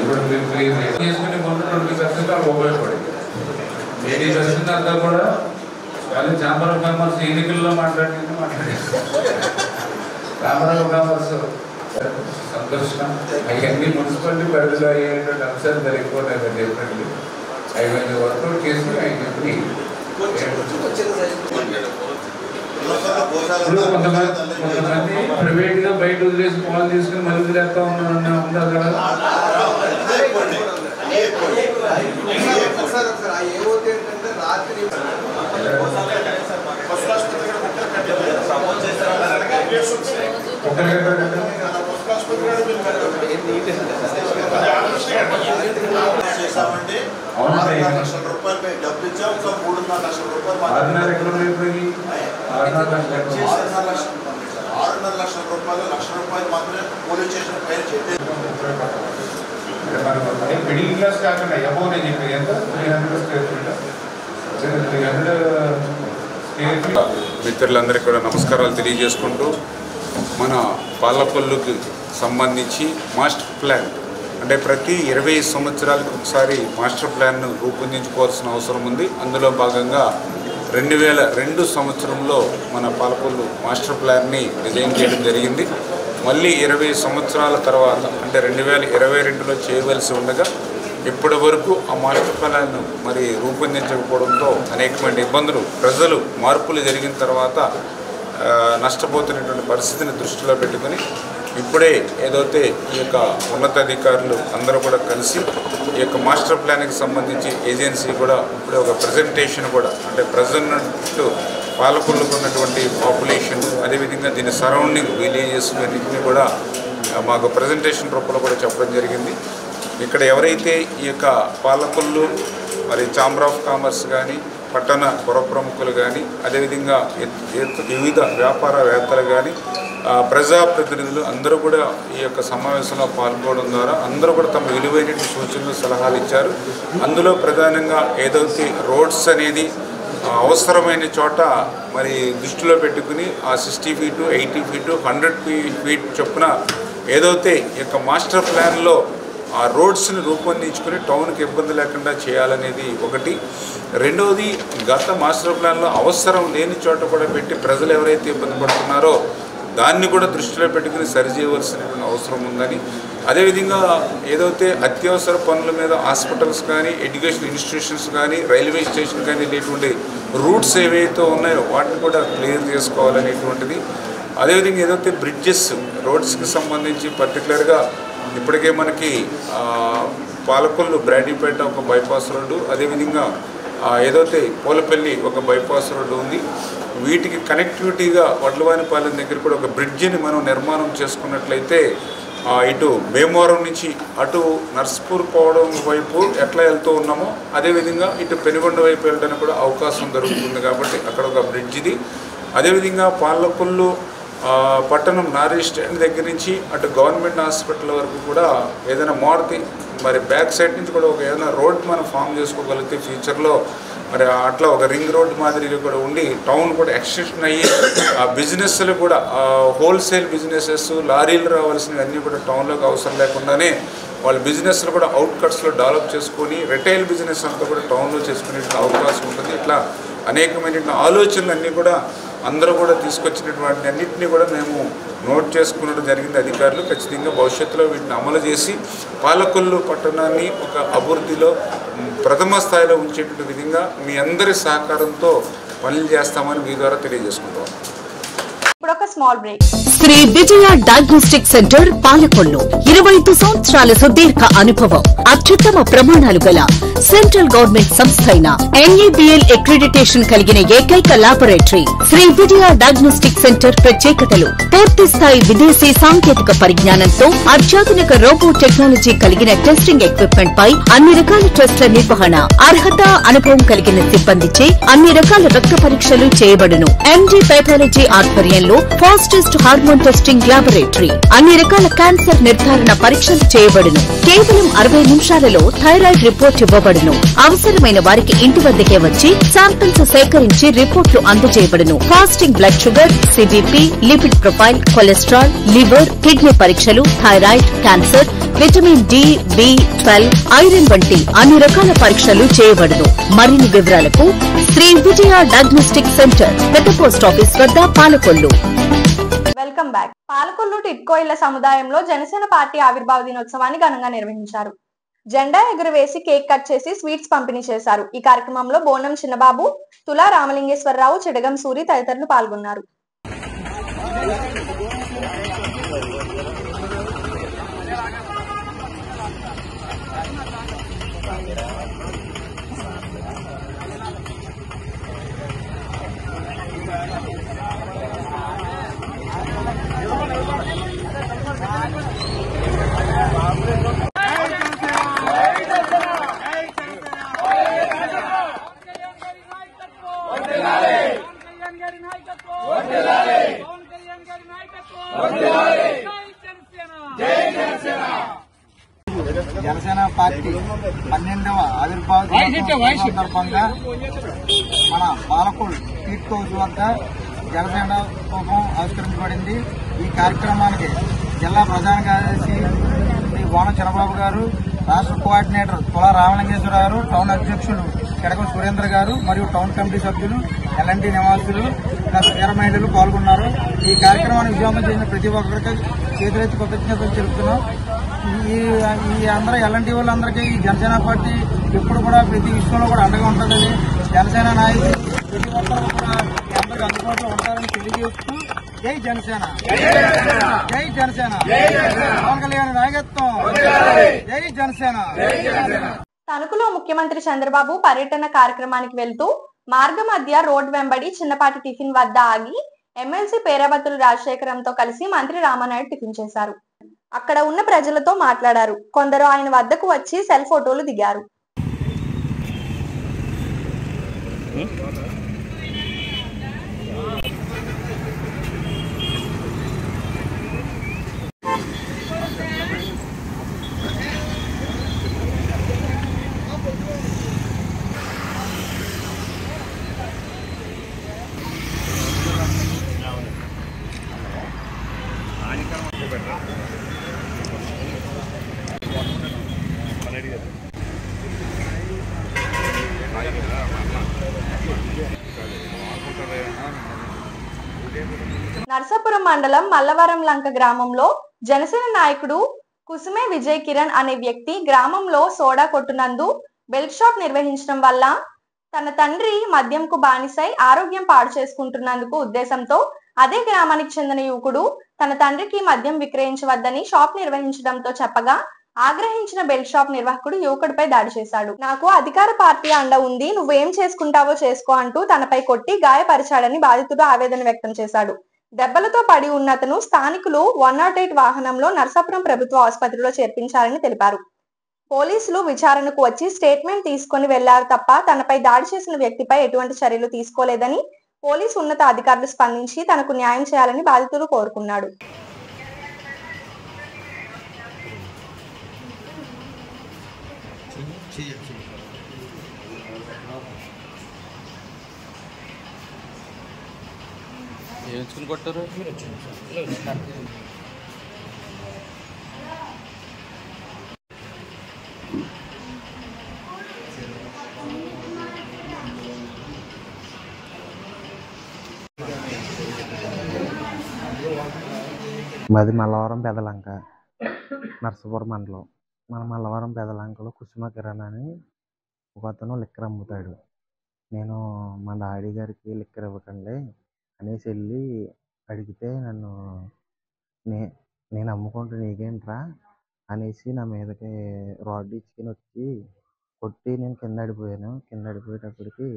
ఇప్పుడు మీరు క్లియర్ చేసుకుని ముందు 20% ఉపయోగపడింది. 80% అంతా కూడా వాళ్ళు ఛాంబర్ ఆఫ్ కామర్స్ ఎన్నికల్లో మాట్లాడారు. ఛాంబర్ ఆఫ్ కామర్స్ సంతోషం. అవన్నీ మున్సిపాలిటీ పరిధిలో అయ్యేటువంటి అంశాలు జరిగిపోతాయి కదా, డెఫినెట్లీ అవన్నీ వర్కౌట్ చేసి అవన్నీ కొంతమంది ప్రైవేట్ గా బయట వదిలేసి పాలు తీసుకుని మళ్ళీ వదిలేస్తా ఉన్నారన్న ఉందా కదా. చేసామంటే 6 లక్షల రూపాయలు డబ్బులు ఇచ్చాం, ఇంకా 3.5 లక్షల రూపాయలు 6.5 లక్షల రూపాయలు, 1 లక్ష రూపాయలు మాత్రమే పోలీస్ స్టేషన్ పైన చెప్పేది. మిడిల్ క్లాస్ కాకుండా అబౌవ్ నేను చెప్పేది ఎంత 300 స్క్వేర్ ఫీట్. మిత్రులందరికీ కూడా నమస్కారాలు తెలియజేసుకుంటూ, మన పాలకొల్లుకి సంబంధించి మాస్టర్ ప్లాన్ అంటే ప్రతి 20 సంవత్సరాలకు ఒకసారి మాస్టర్ ప్లాన్ను రూపొందించుకోవాల్సిన అవసరం ఉంది. అందులో భాగంగా 2002 సంవత్సరంలో మన పాలకొల్లు మాస్టర్ ప్లాన్ని డిజైన్ చేయడం జరిగింది. మళ్ళీ 20 సంవత్సరాల తర్వాత అంటే 2022లో చేయవలసి ఉండగా ఇప్పటి వరకు ఆ మాస్టర్ ప్లాన్ను మరి రూపొందించకపోవడంతో అనేకమైన ఇబ్బందులు, ప్రజలు మార్పులు జరిగిన తర్వాత నష్టపోతున్నటువంటి పరిస్థితిని దృష్టిలో పెట్టుకుని ఇప్పుడే ఏదైతే ఈ యొక్క ఉన్నతాధికారులు అందరూ కూడా కలిసి ఈ యొక్క మాస్టర్ ప్లాన్కి సంబంధించి ఏజెన్సీ కూడా ఇప్పుడే ఒక ప్రజెంటేషన్ కూడా అంటే ప్రజెంట్ పాలకొల్లుకు ఉన్నటువంటి పాపులేషన్, అదేవిధంగా దీని సరౌండింగ్ విలేజెస్ అన్నింటినీ కూడా మాకు ప్రజెంటేషన్ రూపంలో కూడా చెప్పడం జరిగింది. ఇక్కడ ఎవరైతే ఈ యొక్క పాలకొల్లు మరి ఛాంబర్ ఆఫ్ కామర్స్ కానీ, పట్టణ పుర ప్రముఖులు కానీ, అదేవిధంగా వివిధ వ్యాపారవేత్తలు కానీ, ప్రజాప్రతినిధులు అందరూ కూడా ఈ యొక్క సమావేశంలో పాల్గొనడం ద్వారా అందరూ కూడా తమ విలువైన సూచనలు, సలహాలు ఇచ్చారు. అందులో ప్రధానంగా ఏదైతే రోడ్స్ అనేది అవసరమైన చోట మరి దృష్టిలో పెట్టుకుని ఆ 60 ఫీటు, 80 ఫీటు, 100 ఫీట్ చొప్పున ఏదైతే ఈ యొక్క మాస్టర్ ప్లాన్లో ఆ రోడ్స్ని రూపొందించుకుని టౌన్కి ఇబ్బంది లేకుండా చేయాలనేది ఒకటి. రెండవది, గత మాస్టర్ ప్లాన్లో అవసరం లేని చోట కూడా పెట్టి ప్రజలు ఎవరైతే ఇబ్బంది పడుతున్నారో దాన్ని కూడా దృష్టిలో పెట్టుకుని సరిచేయవలసినటువంటి అవసరం ఉందని, అదేవిధంగా ఏదైతే అత్యవసర పనుల మీద హాస్పిటల్స్ కానీ, ఎడ్యుకేషన్ ఇన్స్టిట్యూషన్స్ కానీ, రైల్వే స్టేషన్ కానీ లేటువంటి రూట్స్ ఏవైతే ఉన్నాయో వాటిని కూడా క్లియర్ చేసుకోవాలనేటువంటిది. అదేవిధంగా ఏదైతే బ్రిడ్జెస్, రోడ్స్కి సంబంధించి పర్టికులర్గా ఇప్పటికే మనకి పాలకొల్లు బ్రాడీపేట ఒక బైపాస్ రోడ్డు, అదేవిధంగా ఏదైతే పోలపల్లి ఒక బైపాస్ రోడ్డు ఉంది. వీటికి కనెక్టివిటీగా వడ్లవానిపాలెం దగ్గర కూడా ఒక బ్రిడ్జిని మనం నిర్మాణం చేసుకున్నట్లయితే ఇటు భీమవరం నుంచి అటు నర్స్పూర్ పోవడం వైపు ఎట్లా వెళ్తూ ఉన్నామో అదేవిధంగా ఇటు పెనుగొండ వైపు వెళ్ళడానికి కూడా అవకాశం దొరుకుతుంది. కాబట్టి అక్కడ ఒక బ్రిడ్జిది. అదేవిధంగా పాలకొల్లు పట్టణం నారీ స్టాండ్ దగ్గర నుంచి అటు గవర్నమెంట్ హాస్పిటల్ వరకు కూడా ఏదైనా మారుతి మరి బ్యాక్ సైడ్ నుంచి కూడా ఒక ఏదైనా రోడ్ మనం ఫామ్ చేసుకోగలిగితే ఫ్యూచర్లో మరి అట్లా ఒక రింగ్ రోడ్ మాదిరిగా కూడా ఉండి టౌన్ కూడా ఎక్స్టెన్షన్ అయ్యి ఆ బిజినెస్లు కూడా హోల్సేల్ బిజినెసెస్ లారీలు రావాల్సినవి అన్నీ కూడా టౌన్లోకి అవసరం లేకుండానే వాళ్ళ బిజినెస్లు కూడా అవుట్కట్స్లో డెవలప్ చేసుకొని రిటైల్ బిజినెస్ అంతా కూడా టౌన్లో చేసుకునే అవకాశం ఉంటుంది. ఇట్లా అనేకమైన ఆలోచనలు అన్నీ కూడా అందరూ కూడా తీసుకొచ్చినటువంటి అన్నింటినీ కూడా మేము నోట్ చేసుకునడం జరిగింది. అధికారులు ఖచ్చితంగా భవిష్యత్తులో వీటిని అమలు చేసి పాలకొల్లు పట్టణాన్ని ఒక అభివృద్ధిలో ప్రథమ స్థాయిలో ఉంచేటువంటి విధంగా మీ అందరి సహకారంతో పనులు చేస్తామని మీ ద్వారా తెలియజేసుకుంటాం. ఇప్పుడు ఒక small break. Shri Vijaya diagnostic centre Palakollu 25 సంవత్సరాల సుదీర్ఘ అనుభవం, అత్యుత్తమ ప్రమాణాలు గల సెంట్రల్ గవర్నమెంట్ సంస్థ అయిన NABL అక్రిడిటేషన్ కలిగిన ఏకైక laboratory Shri Vijaya diagnostic centre ప్రత్యేకతలు పూర్తి స్థాయి విదేశీ సాంకేతిక పరిజ్ఞానంతో అత్యాధునిక రోబో టెక్నాలజీ కలిగిన టెస్టింగ్ ఎక్విప్మెంట్ పై అన్ని రకాల టెస్టుల నిర్వహణ, అర్హత, అనుభవం కలిగిన సిబ్బందిచే అన్ని రకాల రక్త పరీక్షలు చేయబడును. MD పైథాలజీ ఆధ్వర్యంలో ఫాస్టెస్ట్ హార్మోన్ టెస్టింగ్ ల్యాబొరేటరీ, అన్ని రకాల క్యాన్సర్ నిర్ధారణ పరీక్షలు చేయబడును. కేవలం 60 నిమిషాలలో థైరాయిడ్ రిపోర్ట్ ఇవ్వబడును. అవసరమైన వారికి ఇంటి వద్దకే వచ్చి శాంపిల్స్ సేకరించి రిపోర్ట్లు అందజేయబడును. Fasting blood sugar, CBP, lipid profile, cholesterol, liver, kidney పరీక్షలు, thyroid, cancer, vitamin D, B12, iron వంటి అన్ని రకాల పరీక్షలు చేయబడును. మరిన్ని వివరాలకు శ్రీ విజయ డయాగ్నోస్టిక్ సెంటర్, పెద్ద పోస్ట్ ఆఫీస్ వద్ద, పాలకొల్లు. Welcome back. పాలకొల్లు టిడ్కో ఇళ్ల సముదాయంలో జనసేన పార్టీ ఆవిర్భావ దినోత్సవాన్ని ఘనంగా నిర్వహించారు. జెండా ఎగురవేసి కేక్ కట్ చేసి స్వీట్స్ పంపిణీ చేశారు. ఈ కార్యక్రమంలో బోనం చిన్నబాబు, తులా రామలింగేశ్వరరావు, చెడగం సూరి తదితరులు పాల్గొన్నారు. జనసేన పార్టీ 12వ ఆవిర్భావ దినోత్సవం సందర్భంగా మన పాలకొల్లు టీట్ హౌస్ వద్ద జనసేన రూపం ఆవిష్కరించబడింది. ఈ కార్యక్రమానికి జిల్లా ప్రధాన కార్యదర్శి శ్రీ బోనం చంద్రబాబు గారు, రాష్ట్ర కోఆర్డినేటర్ తులా రామలింగేశ్వర గారు, టౌన్ అధ్యక్షులు చెడగం సురేంద్ర గారు మరియు టౌన్ కమిటీ సభ్యులు, LNT నివాసులు, వీర మహిళలు పాల్గొన్నారు. ఈ కార్యక్రమాన్ని విజయవంతం చేసిన ప్రతి ఒక్కరికి చేతులెత్తి కృతజ్ఞతలు తెలుపుతున్నాం. ఈ అందరూ LNT వాళ్ళందరికీ ఈ జనసేన పార్టీ ఎప్పుడు కూడా ప్రతి విషయంలో కూడా అండగా ఉంటుందని, జనసేన నాయకులు ప్రతి ఒక్కరు కూడా అందరికీ అందుబాటులో ఉంటారని తెలియజేస్తూ జై జనసేన, జై జనసేన, పవన్ కళ్యాణ్ నాయకత్వం, జై జనసేన. తణుకులో ముఖ్యమంత్రి చంద్రబాబు పర్యటన కార్యక్రమానికి వెళ్తూ మార్గ మధ్య రోడ్ వెంబడి చిన్నపాటి టిఫిన్ వద్ద ఆగి ఎమ్మెల్సీ పేరాబత్తుల రాజశేఖరంతో కలిసి మంత్రి రామానాయుడు టిఫిన్ చేశారు. అక్కడ ఉన్న ప్రజలతో మాట్లాడారు. కొందరు ఆయన వద్దకు వచ్చి సెల్ ఫోటోలు దిగారు. నర్సాపురం మండలం మల్లవరం లంక గ్రామంలో జనసేన నాయకుడు కుసుమే విజయ్ కిరణ్ అనే వ్యక్తి గ్రామంలో సోడా కొట్టునందు బెల్ట్ షాప్ నిర్వహించడం వల్ల తన తండ్రి మద్యంకు బానిసై ఆరోగ్యం పాడు చేసుకుంటున్నందుకు ఉద్దేశంతో అదే గ్రామానికి చెందిన యువకుడు తన తండ్రికి మద్యం విక్రయించవద్దని షాప్ నిర్వహించడంతో చెప్పగా ఆగ్రహించిన బెల్ట్ షాప్ నిర్వాహకుడు యువకుడిపై దాడి చేశాడు. నాకు అధికార పార్టీ అండ ఉంది, నువ్వేం చేసుకుంటావో చేసుకో అంటూ తనపై కొట్టి గాయపరిచాడని బాధితుడు ఆవేదన వ్యక్తం చేశాడు. దెబ్బలతో పడి ఉన్న అతను స్థానికులు 108 వాహనంలో నర్సాపురం ప్రభుత్వ ఆసుపత్రిలో చేర్పించారని తెలిపారు. పోలీసులు విచారణకు వచ్చి స్టేట్మెంట్ తీసుకుని వెళ్లారు తప్ప తనపై దాడి చేసిన వ్యక్తిపై ఎటువంటి చర్యలు తీసుకోలేదని పోలీసు ఉన్నత అధికారులు స్పందించి తనకు న్యాయం చేయాలని బాధితుడు కోరుకున్నాడు. ఏం కొట్టారు? మాది మల్లవరం పెదలంక, నర్సపురం మండలం. మన మల్లవరం పెదలంకలో కుసుమ కిరణ్ అని ఒక అతను లిక్కర్ అమ్ముతాడు. నేను మా డాడీ గారికి లిక్కర్ ఇవ్వకండి అనేసి వెళ్ళి అడిగితే నన్ను నేను అమ్ముకుంటూ నీకేంట్రా అనేసి నా మీదకి రాడ్ ఇచ్చుకుని వచ్చి కొట్టి నేను కింద పడిపోయాను. కింద పడిపోయేటప్పటికి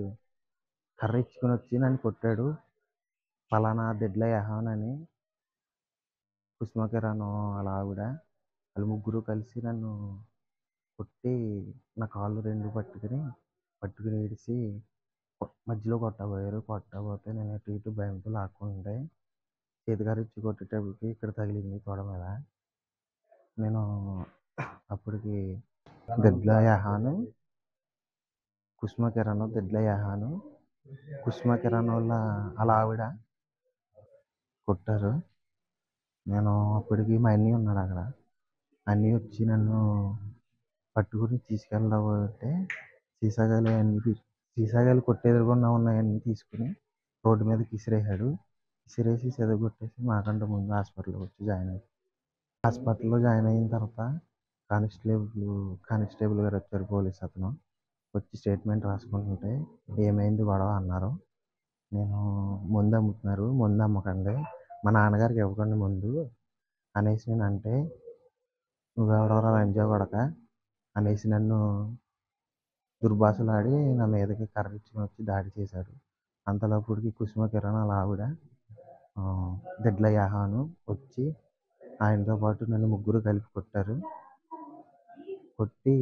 కర్ర ఇచ్చుకుని వచ్చి నన్ను కొట్టాడు. పలానా దిడ్ల యహాన్ అని కుసుమ కిరణ్ అలా ఆవిడ, వాళ్ళు ముగ్గురు కలిసి నన్ను కొట్టి నా కాళ్ళు రెండు పట్టుకుని ఏడిసి మధ్యలో కొట్టబోయారు. కొట్టబోతే నేను అటు ఇటు భయంతో లాక్కుంటే చేతిగారు ఇచ్చి కొట్టేటప్పటికి ఇక్కడ తగిలింది తోడ మీద. నేను అప్పటికి దిడ్ల యహాను, కుసుమ కిరణ్, దిడ్ల యహాను, కుసుమ కిరణ్ వాళ్ళ అలా ఆవిడ కొట్టారు. నేను అప్పటికి మా అన్నీ ఉన్నాడు అక్కడ. అన్నీ వచ్చి నన్ను పట్టుకుని తీసుకెళ్ళబోతే సీసాగాయలు కొట్టేదురుకుండా ఉన్నాయన్నీ తీసుకుని రోడ్డు మీదకి విసిరేసాడు. విసిరేసి చెదగొట్టేసి మాకంటే ముందు హాస్పిటల్కి వచ్చి జాయిన్ అయ్యాడు. హాస్పిటల్లో జాయిన్ అయిన తర్వాత కానిస్టేబుల్ గారు వచ్చారు, పోలీస్ అతను వచ్చి స్టేట్మెంట్ రాసుకుంటుంటే ఏమైంది గొడవ అన్నారు. నేను ముందు అమ్ముతున్నారు, ముందు అమ్మకండి, మా నాన్నగారికి ఇవ్వకండి ముందు అనేసి నేను అంటే నువ్వెవడవరా లంజా కొడక అనేసి నన్ను దుర్భాషలాడి నా మీదకి కర్ర ఇచ్చుకుని వచ్చి దాడి చేశాడు. అంతలోపటికి కుసుమ కిరణ్ అలా ఆవిడ దిడ్ల యహాను వచ్చి ఆయనతో పాటు నన్ను ముగ్గురు కలిపి కొట్టారు. కొట్టి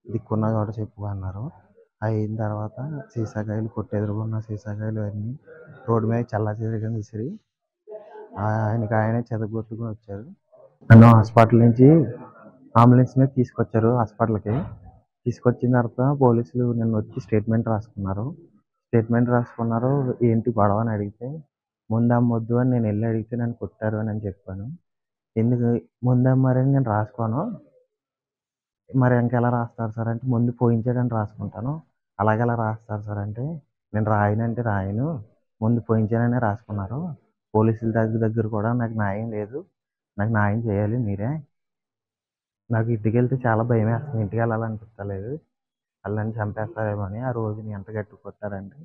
దిక్కున్న చోట చెప్పు అన్నారు. అయిన తర్వాత సీసాకాయలు కొట్టెదురుగున్న సీసాకాయలు అన్నీ రోడ్డు మీద చల్లాచెదరుగా విసిరి ఆయనే చెదగొట్టుకుని వచ్చారు. నన్ను హాస్పిటల్ నుంచి అంబులెన్స్ మీద తీసుకొచ్చారు. హాస్పిటల్కి తీసుకొచ్చిన తర్వాత పోలీసులు నన్ను వచ్చి స్టేట్మెంట్ రాసుకున్నారు. ఏంటి గొడవ అని అడిగితే ముందు అమ్మొద్దు అని నేను వెళ్ళి అడిగితే నన్ను కొట్టారు అని చెప్పాను. ఎందుకు ముందు అమ్మారని నేను రాసుకోను, మరి ఇంకెలా రాస్తారు సార్ అంటే ముందు పోయించాడని రాసుకుంటాను. అలాగెలా రాస్తారు సార్ అంటే నేను రాయను, ముందు పోయించాననే రాసుకున్నారు. పోలీసుల దగ్గర కూడా నాకు న్యాయం లేదు, నాకు న్యాయం చేయాలి మీరే. నాకు ఇంటికి వెళ్తే చాలా భయం వేస్తుంది, ఇంటికి వెళ్ళాలనిపించలేదు, వాళ్ళని చంపేస్తారేమో అని. ఆ రోజుని ఎంత గట్టి కొట్టారంటే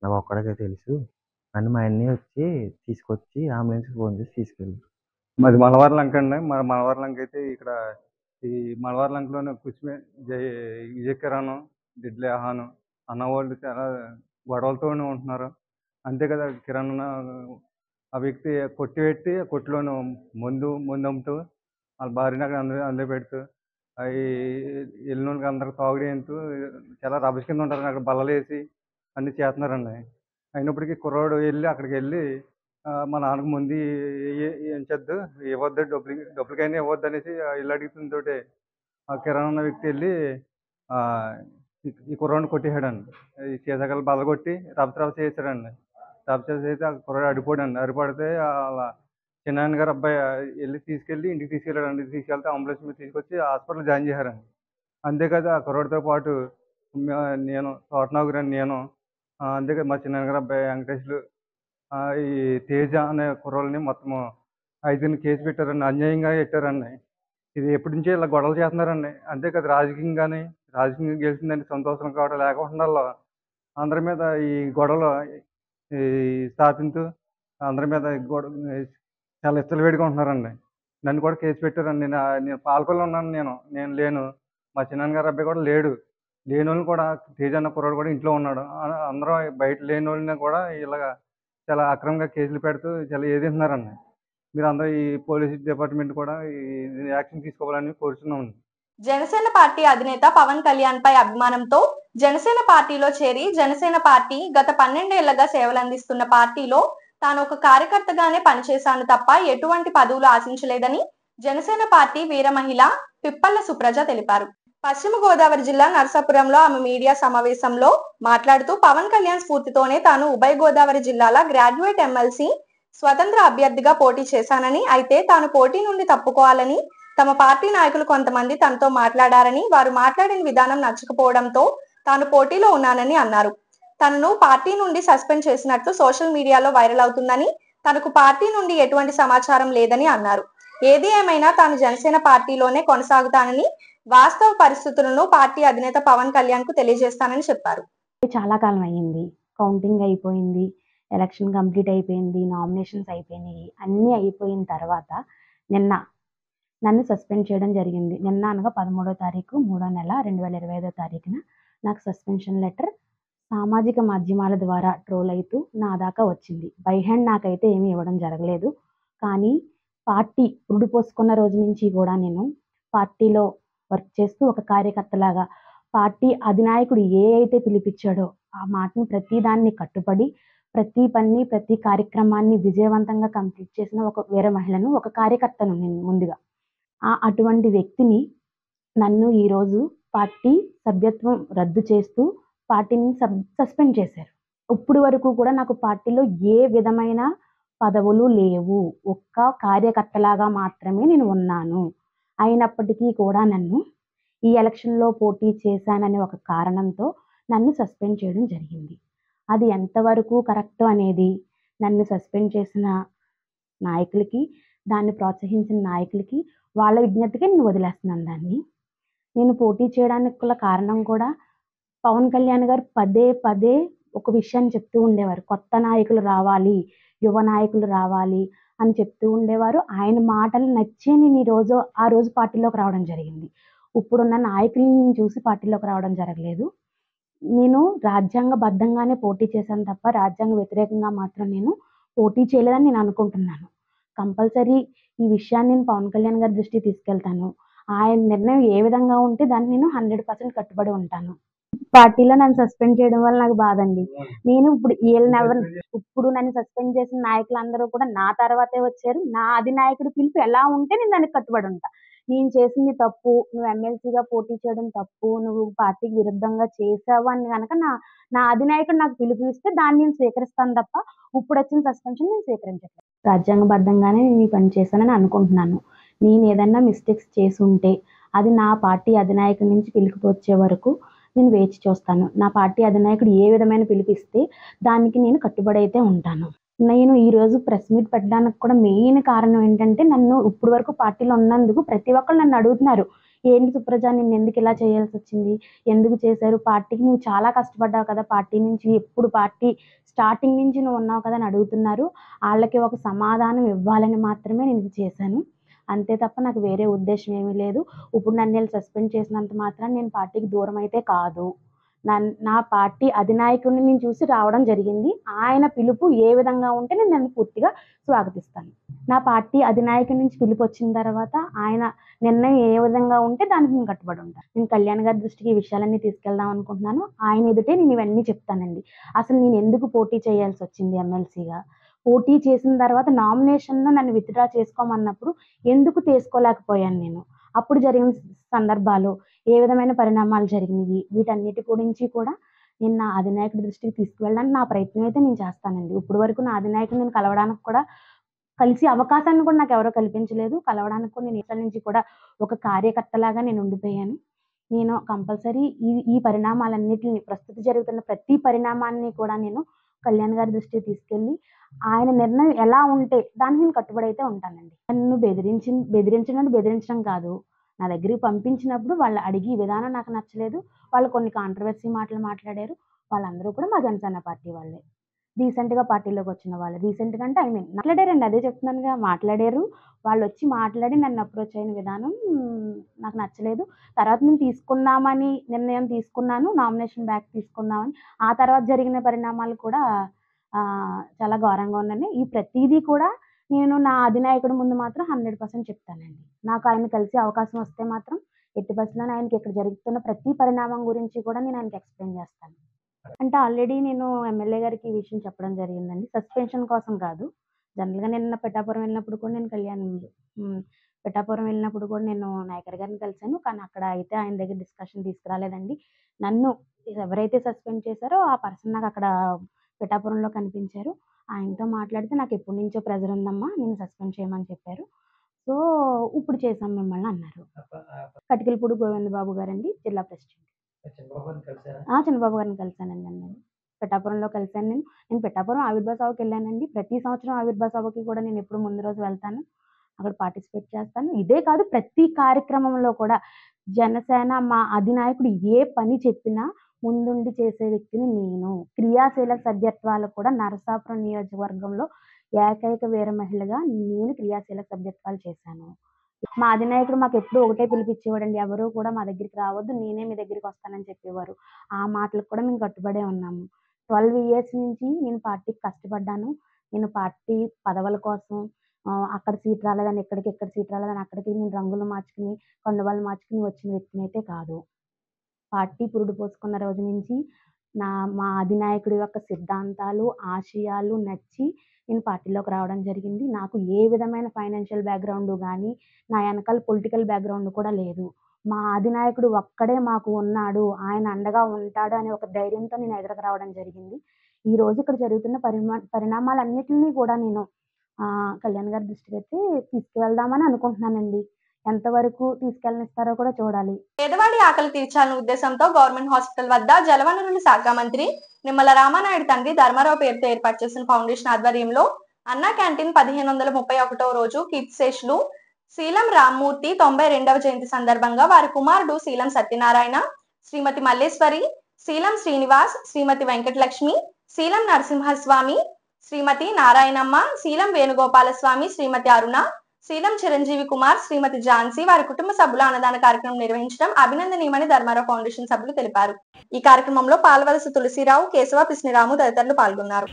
నాకు ఒక్కడికే తెలుసు. నన్ను మా అన్నీ వచ్చి తీసుకొచ్చి అంబులెన్స్కి ఫోన్ చేసి తీసుకెళ్ళారు. మాది మలవారి లంక అండి. మరి మలవారి లంక అయితే ఇక్కడ ఈ మలవారి లంకలోనే విజయ్ కిరణ్, దిడ్ల యహాను అన్నవాళ్ళు చాలా గొడవలతోనే ఉంటున్నారు. అంతే కదా, కిరణ్ ఆ వ్యక్తి కొట్టిపెట్టి కొట్టులోను ముందు అమ్ముతూ వాళ్ళ భార్యని అక్కడ అందులో పెడుతూ అవి వెళ్ళినోళ్ళకి అందరికి తాగుడేంతూ చాలా రభస కింద ఉంటారు. అక్కడ బల్లలు వేసి అన్నీ చేస్తున్నారండి. అయినప్పటికీ కుర్రాడు అక్కడికి వెళ్ళి మా నాన్నకు ముందు ఏం చేద్దు ఇవ్వద్దు, డబ్బులకైనా ఇవ్వద్దు అనేసి ఇల్లు అడుగుతుంటే ఆ కిరణ్ అన్న వ్యక్తి వెళ్ళి ఈ కుర్రాడిని కొట్టేసాడండి. ఈ సీసాకాయలు బల్ల కొట్టి రభస చేసాడండి. రభస చేసి ఆ కుర్రాడు అడిపడితే వాళ్ళ చిన్నాయన గారు అబ్బాయి తీసుకెళ్ళి ఇంటికి తీసుకెళ్ళాడండి. తీసుకెళ్తే అంబులెన్స్ మీద తీసుకొచ్చి హాస్పిటల్ జాయిన్ చేశారండి. అంతేకాదు ఆ కుర్రాడితో పాటు నేను తోటనాగురని నేను, అంతేకాదు మా చిన్నాయన గారు అబ్బాయి వెంకటేశ్వరు, ఈ తేజ అనే కుర్రోళ్ళని మొత్తం 5 కేసు పెట్టారండి. అన్యాయంగా పెట్టారండి. ఇది ఎప్పటి నుంచో ఇలా గొడవలు చేస్తున్నారండి. అంతేకాదు రాజకీయంగా గెలిచిందని సంతోషం కావడం లేకుండా అందరి మీద ఈ గొడవలు స్థాపిస్తూ అందరి మీద చాలా ఇష్టవేడిగా ఉంటున్నారండి. నన్ను కూడా కేసు పెట్టారండి. నేను పాలకొల్లో ఉన్నాను, నేను లేను, మా చిన్నాన్న గారు అబ్బాయి కూడా లేడు. లేని వాళ్ళని కూడా తేజ అన్న కుర్రాడు కూడా ఇంట్లో ఉన్నాడు. అందరూ బయట లేని వాళ్ళని కూడా ఇలాగ చాలా అక్రమంగా కేసులు పెడుతూ చాలా ఏదిస్తున్నారండి. మీరు అందరూ ఈ పోలీస్ డిపార్ట్మెంట్ కూడా యాక్షన్ తీసుకోవాలని కోరుతున్నాం. జనసేన పార్టీ అధినేత పవన్ కళ్యాణ్ పై అభిమానంతో జనసేన పార్టీలో చేరి జనసేన పార్టీ గత 12 ఏళ్లుగా సేవలందిస్తున్న పార్టీలో తాను ఒక కార్యకర్తగానే పనిచేశాను తప్ప ఎటువంటి పదవులు ఆశించలేదని జనసేన పార్టీ వీర మహిళ పిప్పల్ల సుప్రజ తెలిపారు. పశ్చిమ గోదావరి జిల్లా నరసాపురంలో ఆమె మీడియా సమావేశంలో మాట్లాడుతూ పవన్ కళ్యాణ్ స్ఫూర్తితోనే తాను ఉభయ గోదావరి జిల్లాల గ్రాడ్యుయేట్ ఎమ్మెల్సీ స్వతంత్ర అభ్యర్థిగా పోటీ చేశానని, అయితే తాను పోటీ నుండి తప్పుకోవాలని తమ పార్టీ నాయకులు కొంతమంది తనతో మాట్లాడారని, వారు మాట్లాడిన విధానం నచ్చకపోవడంతో తాను పోటీలో ఉన్నానని అన్నారు. తనను పార్టీ నుండి సస్పెండ్ చేసినట్లు సోషల్ మీడియాలో వైరల్ అవుతుందని, తనకు పార్టీ నుండి ఎటువంటి సమాచారం లేదని అన్నారు. ఏది ఏమైనా తాను జనసేన పార్టీలోనే కొనసాగుతానని, వాస్తవ పరిస్థితులను పార్టీ అధినేత పవన్ కళ్యాణ్ కు తెలియజేస్తానని చెప్పారు. చాలా కాలం అయ్యింది, కౌంటింగ్ అయిపోయింది, ఎలక్షన్ కంప్లీట్ అయిపోయింది, నామినేషన్స్ అయిపోయినాయి, అన్నీ అయిపోయిన తర్వాత నిన్న నన్ను సస్పెండ్ చేయడం జరిగింది. నిన్న అనగా 13వ తారీఖు 3వ నెల 2025వ తారీఖున నాకు సస్పెన్షన్ లెటర్ సామాజిక మాధ్యమాల ద్వారా ట్రోల్ అవుతూ నా దాకా వచ్చింది. బై హ్యాండ్ నాకైతే ఏమీ ఇవ్వడం జరగలేదు. కానీ పార్టీ పురుడు పోసుకున్న రోజు నుంచి కూడా నేను పార్టీలో వర్క్ చేస్తూ ఒక కార్యకర్తలాగా పార్టీ అధినాయకుడు ఏ అయితే పిలిపించాడో ఆ మాటను ప్రతి దాన్ని కట్టుబడి ప్రతి పని ప్రతి కార్యక్రమాన్ని విజయవంతంగా కంప్లీట్ చేసిన ఒక వేరే మహిళను, ఒక కార్యకర్తను నేను ముందుగా. అటువంటి వ్యక్తిని నన్ను ఈరోజు పార్టీ సభ్యత్వం రద్దు చేస్తూ పార్టీని సస్పెండ్ చేశారు. ఇప్పుడు వరకు కూడా నాకు పార్టీలో ఏ విధమైన పదవులు లేవు, ఒక్క కార్యకర్తలాగా మాత్రమే నేను ఉన్నాను. అయినప్పటికీ కూడా నన్ను ఈ ఎలక్షన్లో పోటీ చేశాననే ఒక కారణంతో నన్ను సస్పెండ్ చేయడం జరిగింది. అది ఎంతవరకు కరెక్ట్ అనేది నన్ను సస్పెండ్ చేసిన నాయకులకి, దాన్ని ప్రోత్సహించిన నాయకులకి, వాళ్ళ విజ్ఞతకి నేను వదిలేస్తున్నాను దాన్ని. నేను పోటీ చేయడానికి గల కారణం కూడా పవన్ కళ్యాణ్ గారు పదే పదే ఒక విషయాన్ని చెప్తూ ఉండేవారు. కొత్త నాయకులు రావాలి, యువ నాయకులు రావాలి అని చెప్తూ ఉండేవారు. ఆయన మాటలు నచ్చే నేను ఆ రోజు పార్టీలోకి రావడం జరిగింది. ఇప్పుడున్న నాయకులను చూసి పార్టీలోకి రావడం జరగలేదు. నేను రాజ్యాంగబద్ధంగానే పోటీ చేశాను తప్ప రాజ్యాంగ వ్యతిరేకంగా మాత్రం నేను పోటీ చేయలేదని నేను అనుకుంటున్నాను. కంపల్సరీ ఈ విషయాన్ని నేను పవన్ కళ్యాణ్ గారి దృష్టికి తీసుకెళ్తాను. ఆయన నిర్ణయం ఏ విధంగా ఉంటే దాన్ని నేను 100% కట్టుబడి ఉంటాను. పార్టీలో నన్ను సస్పెండ్ చేయడం వల్ల నాకు బాధ అండి. నేను ఇప్పుడు నన్ను సస్పెండ్ చేసిన నాయకులందరూ కూడా నా తర్వాతే వచ్చారు. నా అధినాయకుడి పిలుపు ఎలా ఉంటే నేను దానికి కట్టుబడి ఉంటా. నేను చేసింది తప్పు, నువ్వు ఎమ్మెల్సీగా పోటీ చేయడం తప్పు, నువ్వు పార్టీకి విరుద్ధంగా చేసావు అని కనుక నా అధినాయకుడు నాకు పిలుపు ఇస్తే దాన్ని నేను స్వీకరిస్తాను తప్ప ఇప్పుడు వచ్చిన సస్పెన్షన్ నేను స్వీకరించట్లేదు. రాజ్యాంగబద్ధంగానే నేను ఈ పని చేశానని అనుకుంటున్నాను. నేను ఏదన్నా మిస్టేక్స్ చేసి ఉంటే అది నా పార్టీ అధినాయకుడి నుంచి పిలుపు వచ్చే వరకు నేను వేచి చూస్తాను. నా పార్టీ అధినాయకుడు ఏ విధమైన పిలిపిస్తే దానికి నేను కట్టుబడి అయితే ఉంటాను. నేను ఈరోజు ప్రెస్ మీట్ పెట్టడానికి కూడా మెయిన్ కారణం ఏంటంటే, నన్ను ఇప్పుడు వరకు పార్టీలో ఉన్నందుకు ప్రతి ఒక్కరు నన్ను అడుగుతున్నారు, ఏంటి సుప్రజ నిన్ను ఎందుకు ఇలా చేయాల్సి వచ్చింది, ఎందుకు చేశారు, పార్టీకి నువ్వు చాలా కష్టపడ్డావు కదా, పార్టీ నుంచి ఎప్పుడు పార్టీ స్టార్టింగ్ నుంచి నువ్వు ఉన్నావు కదా అని అడుగుతున్నారు. వాళ్ళకి ఒక సమాధానం ఇవ్వాలని మాత్రమే నేను ఇది చేశాను. అంతే తప్ప నాకు వేరే ఉద్దేశం ఏమీ లేదు. ఇప్పుడు నన్ను సస్పెండ్ చేసినంత మాత్రం నేను పార్టీకి దూరం అయితే కాదు. నా పార్టీ అధినాయకుడిని నేను చూసి రావడం జరిగింది. ఆయన పిలుపు ఏ విధంగా ఉంటే నేను దాన్ని పూర్తిగా స్వాగతిస్తాను. నా పార్టీ అధినాయకుడి నుంచి పిలుపు వచ్చిన తర్వాత ఆయన నిర్ణయం ఏ విధంగా ఉంటే దానికి నేను కట్టుబడి ఉంటాను. నేను కళ్యాణ్ గారి దృష్టికి ఈ విషయాలన్నీ తీసుకెళ్దాం అనుకుంటున్నాను. ఆయన ఎదుటే నేను ఇవన్నీ చెప్తానండి. అసలు నేను ఎందుకు పోటీ చేయాల్సి వచ్చింది ఎమ్మెల్సీగా, పోటీ చేసిన తర్వాత నామినేషన్లో నన్ను విత్డ్రా చేసుకోమన్నప్పుడు ఎందుకు తీసుకోలేకపోయాను నేను, అప్పుడు జరిగిన సందర్భాలు, ఏ విధమైన పరిణామాలు జరిగినాయి, వీటన్నిటి గురించి కూడా నేను నా అధినాయకుడి దృష్టికి తీసుకువెళ్ళడానికి నా ప్రయత్నం అయితే నేను చేస్తానండి. ఇప్పుడు వరకు నా అధినాయకుడు నేను కలవడానికి కూడా, కలిసి అవకాశాన్ని కూడా నాకు ఎవరో కల్పించలేదు. కలవడానికి కూడా నేను ఇక్కడి నుంచి కూడా ఒక కార్యకర్తలాగా నేను ఉండిపోయాను. నేను కంపల్సరీ ఈ పరిణామాలన్నిటిని, ప్రస్తుతం జరుగుతున్న ప్రతి పరిణామాన్ని కూడా నేను కళ్యాణ్ గారి దృష్టికి తీసుకెళ్ళి ఆయన నిర్ణయం ఎలా ఉంటే దానికి నేను కట్టుబడి అయితే ఉంటానండి. నన్ను బెదిరించడం కాదు, నా దగ్గరికి పంపించినప్పుడు వాళ్ళు అడిగి విధానం నాకు నచ్చలేదు. వాళ్ళు కొన్ని కాంట్రవర్సీ మాటలు మాట్లాడారు. వాళ్ళందరూ కూడా మా జనసేన పార్టీ వాళ్ళే, రీసెంట్గా పార్టీలోకి వచ్చిన వాళ్ళు. రీసెంట్గా అంటే మాట్లాడారండి, అదే చెప్తున్నానుగా, మాట్లాడారు. వాళ్ళు వచ్చి మాట్లాడి నన్ను అప్రోచ్ అయిన విధానం నాకు నచ్చలేదు. తర్వాత నేను నిర్ణయం తీసుకున్నాను, నామినేషన్ బ్యాక్ తీసుకుందామని. ఆ తర్వాత జరిగిన పరిణామాలు కూడా చాలా ఘోరంగా ఉన్నాయి. ఈ ప్రతిదీ కూడా నేను నా అధినాయకుడి ముందు మాత్రం 100% చెప్తానండి. నాకు ఆయన కలిసి అవకాశం వస్తే మాత్రం ఎట్టి పరిస్థితుల్లో ఆయనకి ఇక్కడ జరుగుతున్న ప్రతి పరిణామం గురించి కూడా నేను ఆయనకి ఎక్స్ప్లెయిన్ చేస్తాను. అంటే ఆల్రెడీ నేను ఎమ్మెల్యే గారికి ఈ విషయం చెప్పడం జరిగిందండి. సస్పెన్షన్ కోసం కాదు, జనరల్గా నిన్న పిఠాపురం వెళ్ళినప్పుడు కూడా నేను పిఠాపురం వెళ్ళినప్పుడు కూడా నేను నాయకర్ గారిని కలిశాను. కానీ అక్కడ అయితే ఆయన దగ్గర డిస్కషన్ తీసుకురాలేదండి. నన్ను ఎవరైతే సస్పెండ్ చేశారో ఆ పర్సన్ నాకు అక్కడ పిఠాపురంలో కనిపించారు. ఆయనతో మాట్లాడితే నాకు ఎప్పటి నుంచో ప్రెజర్ ఉందమ్మా, నేను సస్పెండ్ చేయమని చెప్పారు. సో ఇప్పుడు చేశాం మిమ్మల్ని అన్నారు. కటికలపూడి గోవింద బాబు గారండి, జిల్లా ప్రెసిడెంట్. చంద్రబాబు గారిని కలిశానండి. నేను పిఠాపురంలో కలిశాను. నేను పిఠాపురం ఆవిర్భావ సభకి వెళ్ళానండి. ప్రతి సంవత్సరం ఆవిర్భావ సభకి కూడా నేను ఎప్పుడు ముందు రోజు వెళ్తాను, అక్కడ పార్టిసిపేట్ చేస్తాను. ఇదే కాదు, ప్రతి కార్యక్రమంలో కూడా జనసేన మా అధినాయకుడు ఏ పని చెప్పినా ముందుండి చేసే వ్యక్తిని నేను. క్రియాశీల సభ్యత్వాలు కూడా నరసాపురం నియోజకవర్గంలో ఏకైక వీర మహిళగా నేను క్రియాశీల సభ్యత్వాలు చేశాను. మా అధినాయకుడు మాకు ఎప్పుడు ఒకటే పిలిపించేవాడండి, ఎవరు కూడా మా దగ్గరికి రావద్దు, నేనే మీ దగ్గరికి వస్తానని చెప్పేవారు. ఆ మాటలకు కూడా మేము కట్టుబడే ఉన్నాము. 12 years నుంచి నేను పార్టీకి కష్టపడ్డాను. నేను పార్టీ పదవుల కోసం అక్కడ సీట్ రాలేదని ఇక్కడ సీట్ రాలేదని అక్కడికి నేను రంగులు మార్చుకుని కండువాలు మార్చుకుని వచ్చిన వ్యక్తిని అయితే కాదు. పార్టీ పురుడు పోసుకున్న రోజు నుంచి మా అధినాయకుడి యొక్క సిద్ధాంతాలు, ఆశయాలు నచ్చి నేను పార్టీలోకి రావడం జరిగింది. నాకు ఏ విధమైన ఫైనాన్షియల్ బ్యాక్గ్రౌండ్ కానీ, నా వెనకాల పొలిటికల్ బ్యాక్గ్రౌండ్ కూడా లేదు. మా అధినాయకుడు ఒక్కడే మాకు ఉన్నాడు, ఆయన అండగా ఉంటాడు అనే ఒక ధైర్యంతో నేను ఎదురుకు రావడం జరిగింది. ఈ రోజు ఇక్కడ జరుగుతున్న పరిణామాలన్నిటినీ కూడా నేను కళ్యాణ్ గారి దృష్టికి అయితే తీసుకువెళ్దామని అనుకుంటున్నానండి. ఎంతవరకు తీసుకెళ్ళనిస్తారో కూడా చూడాలి. పేదవాడి ఆకలి తీర్చాలనే ఉద్దేశంతో గవర్నమెంట్ హాస్పిటల్ వద్ద జలవనరుల శాఖ మంత్రి నిమ్మల రామానాయుడు తండ్రి ధర్మారావు పేరుతో ఏర్పాటు చేసిన ఫౌండేషన్ ఆధ్వర్యంలో అన్నా క్యాంటీన్ 1531వ రోజు కీర్తిశేషులు శీలం రామ్మూర్తి 92వ జయంతి సందర్భంగా వారి కుమారుడు శీలం సత్యనారాయణ, శ్రీమతి మల్లేశ్వరి, శీలం శ్రీనివాస్, శ్రీమతి వెంకటలక్ష్మి, శీలం నరసింహస్వామి, శ్రీమతి నారాయణమ్మ, శీలం వేణుగోపాలస్వామి, శ్రీమతి అరుణ, శీలం చిరంజీవి కుమార్, శ్రీమతి ఝాన్సీ వారి కుటుంబ సభ్యుల అన్నదాన కార్యక్రమం నిర్వహించడం అభినందనీయమని ధర్మారావు ఫౌండేషన్ సభ్యులు తెలిపారు. ఈ కార్యక్రమంలో పాల్వలస తులసిరావు, కేశవ పిస్నిరాము తదితరులు పాల్గొన్నారు.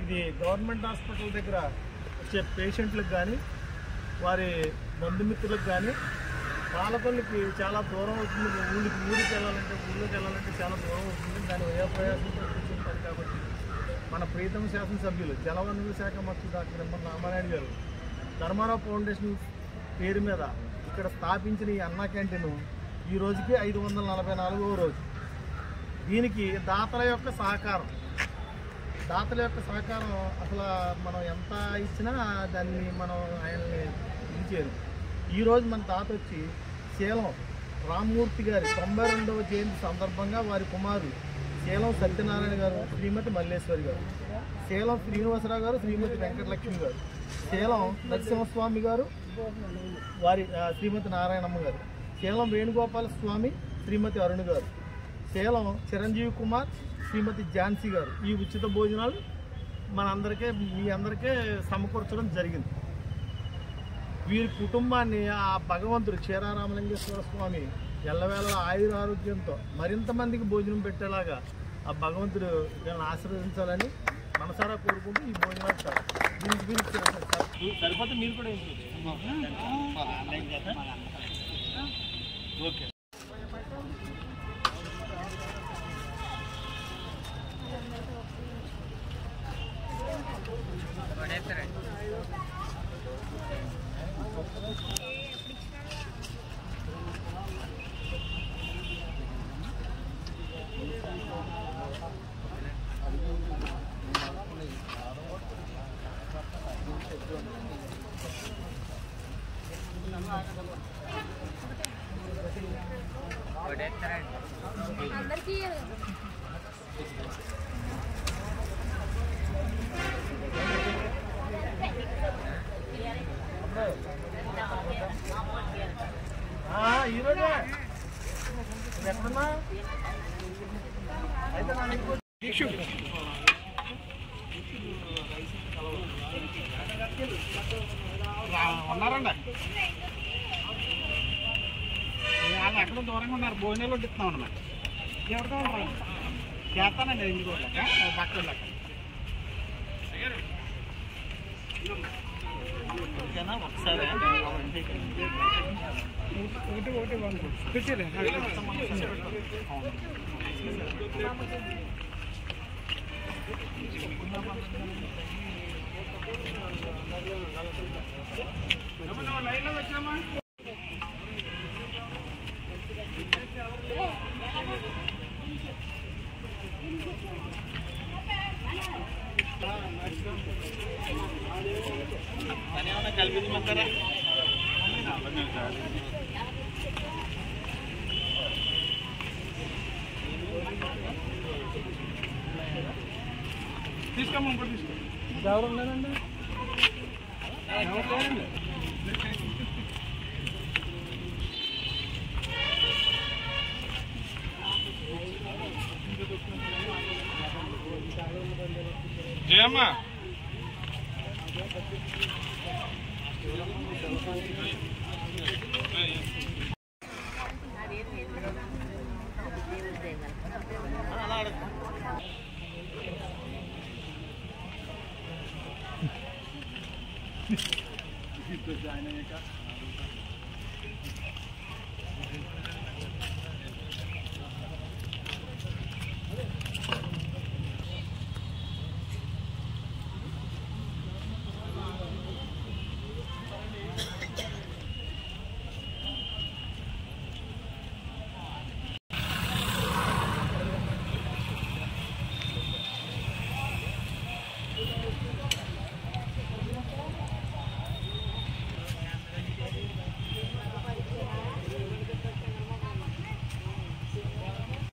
ఇది గవర్నమెంట్ హాస్పిటల్ దగ్గర వచ్చే పేషెంట్లకు కానీ వారి బంధుమిత్రులకు కానీ పాలకొల్లుకి చాలా దూరం అవుతుంది. ఊరికి ఊళ్ళోకి వెళ్ళాలంటే చాలా దూరం అవుతుంది. దాని వ్యయప్రయాసంతో కూర్చుని పని కాబట్టి మన ప్రీతమ శాసనసభ్యులు జలవనరుల శాఖ మంత్రి డాక్టర్ నిమ్మల రామానాయుడు గారు ధర్మారావు ఫౌండేషన్ పేరు మీద ఇక్కడ స్థాపించిన ఈ అన్నా క్యాంటీన్ ఈ రోజుకి 544వ రోజు. దీనికి దాతల యొక్క సహకారం అసలు మనం ఎంత ఇచ్చినా దాన్ని మనం ఆయన్ని ఇచ్చారు. ఈరోజు మన తాత వచ్చి శీలం రామ్మూర్తి గారి 92వ జయంతి సందర్భంగా వారి కుమారులు శీలం సత్యనారాయణ గారు, శ్రీమతి మల్లేశ్వరి గారు, శీలం శ్రీనివాసరావు గారు, శ్రీమతి వెంకటలక్ష్మి గారు, శీలం నరసింహస్వామి గారు, వారి శ్రీమతి నారాయణమ్మ గారు, శీలం వేణుగోపాల స్వామి, శ్రీమతి అరుణ గారు, శీలం చిరంజీవి కుమార్, శ్రీమతి ఝాన్సీ గారు ఈ ఉచిత భోజనాలు మీ అందరికీ సమకూర్చడం జరిగింది. వీరి కుటుంబాన్ని ఆ భగవంతుడు క్షీరారామలింగేశ్వర స్వామి ఎల్లవేళ ఆయురారోగ్యంతో మరింత మందికి భోజనం పెట్టేలాగా ఆ భగవంతుడు వీళ్ళని ఆశీర్వదించాలని మనసారా కోరుకుంటూ ఈ భోజనాలు సరిపోతే మీరు కూడా ఓకే. ఈరోజే ఎక్కడున్నా అయితే నా ఉన్నారండి, వాళ్ళు ఎక్కడో దూరంగా ఉన్నారు. భోజనాలు వడ్డిస్తున్నాం అన్నమాట. ఎవరితో చేస్తానండి ఇంటికి వెళ్ళాక పక్క వెళ్ళాక ఓకేనా ఒకసారి జయమ్మ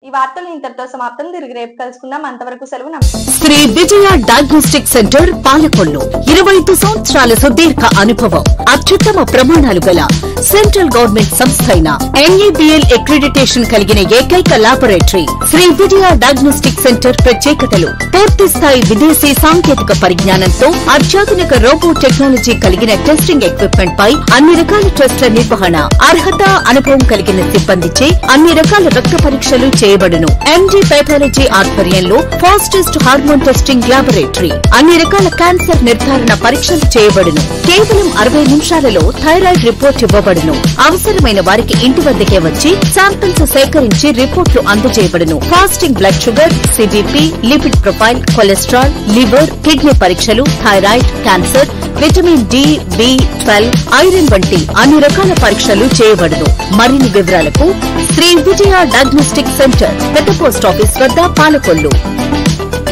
ఈ వార్తలు ఇంతటితో సమాప్తం. తిరిగి రేపు కలుసుకుందాం. అంతవరకు సెలవు. నమస్కారం. శ్రీ విజయ డయాగ్నోస్టిక్ సెంటర్ పాలకొల్లు 25 సంవత్సరాల సుదీర్ఘ అనుభవం, అత్యుత్తమ ప్రమాణాలు గల సెంట్రల్ గవర్నమెంట్ సంస్థ అయిన NABL అక్రిడిటేషన్ కలిగిన ఏకైక laboratory Shri Vijaya diagnostic centre ప్రత్యేకతలు పూర్తి స్థాయి విదేశీ సాంకేతిక పరిజ్ఞానంతో అత్యాధునిక రోబో టెక్నాలజీ కలిగిన టెస్టింగ్ ఎక్విప్మెంట్ పై అన్ని రకాల టెస్టుల నిర్వహణ, అర్హత, అనుభవం కలిగిన సిబ్బందిచే అన్ని రకాల రక్త పరీక్షలు చేయబడును. MD పైథాలజీ ఆధ్వర్యంలో ఫాస్టెస్ట్ హార్మోన్ టెస్టింగ్ లాబొరేటరీ, అన్ని రకాల క్యాన్సర్ నిర్ధారణ పరీక్షలు చేయబడును. కేవలం 60 నిమిషాలలో థైరాయిడ్ రిపోర్ట్ ఇవ్వబడును. అవసరమైన వారికి ఇంటి వద్దకే వచ్చి శాంపిల్స్ సేకరించి రిపోర్టులు అందజేయబడును. Fasting blood sugar, CBP, lipid profile, cholesterol, liver, kidney పరీక్షలు, thyroid, cancer, vitamin D, B12, iron వంటి అన్ని రకాల పరీక్షలు చేయబడును. మరిన్ని వివరాలకు శ్రీ విజయ డయాగ్నోస్టిక్ సెంటర్, పెద్ద పోస్ట్ ఆఫీస్ వద్ద, పాలకొల్లు.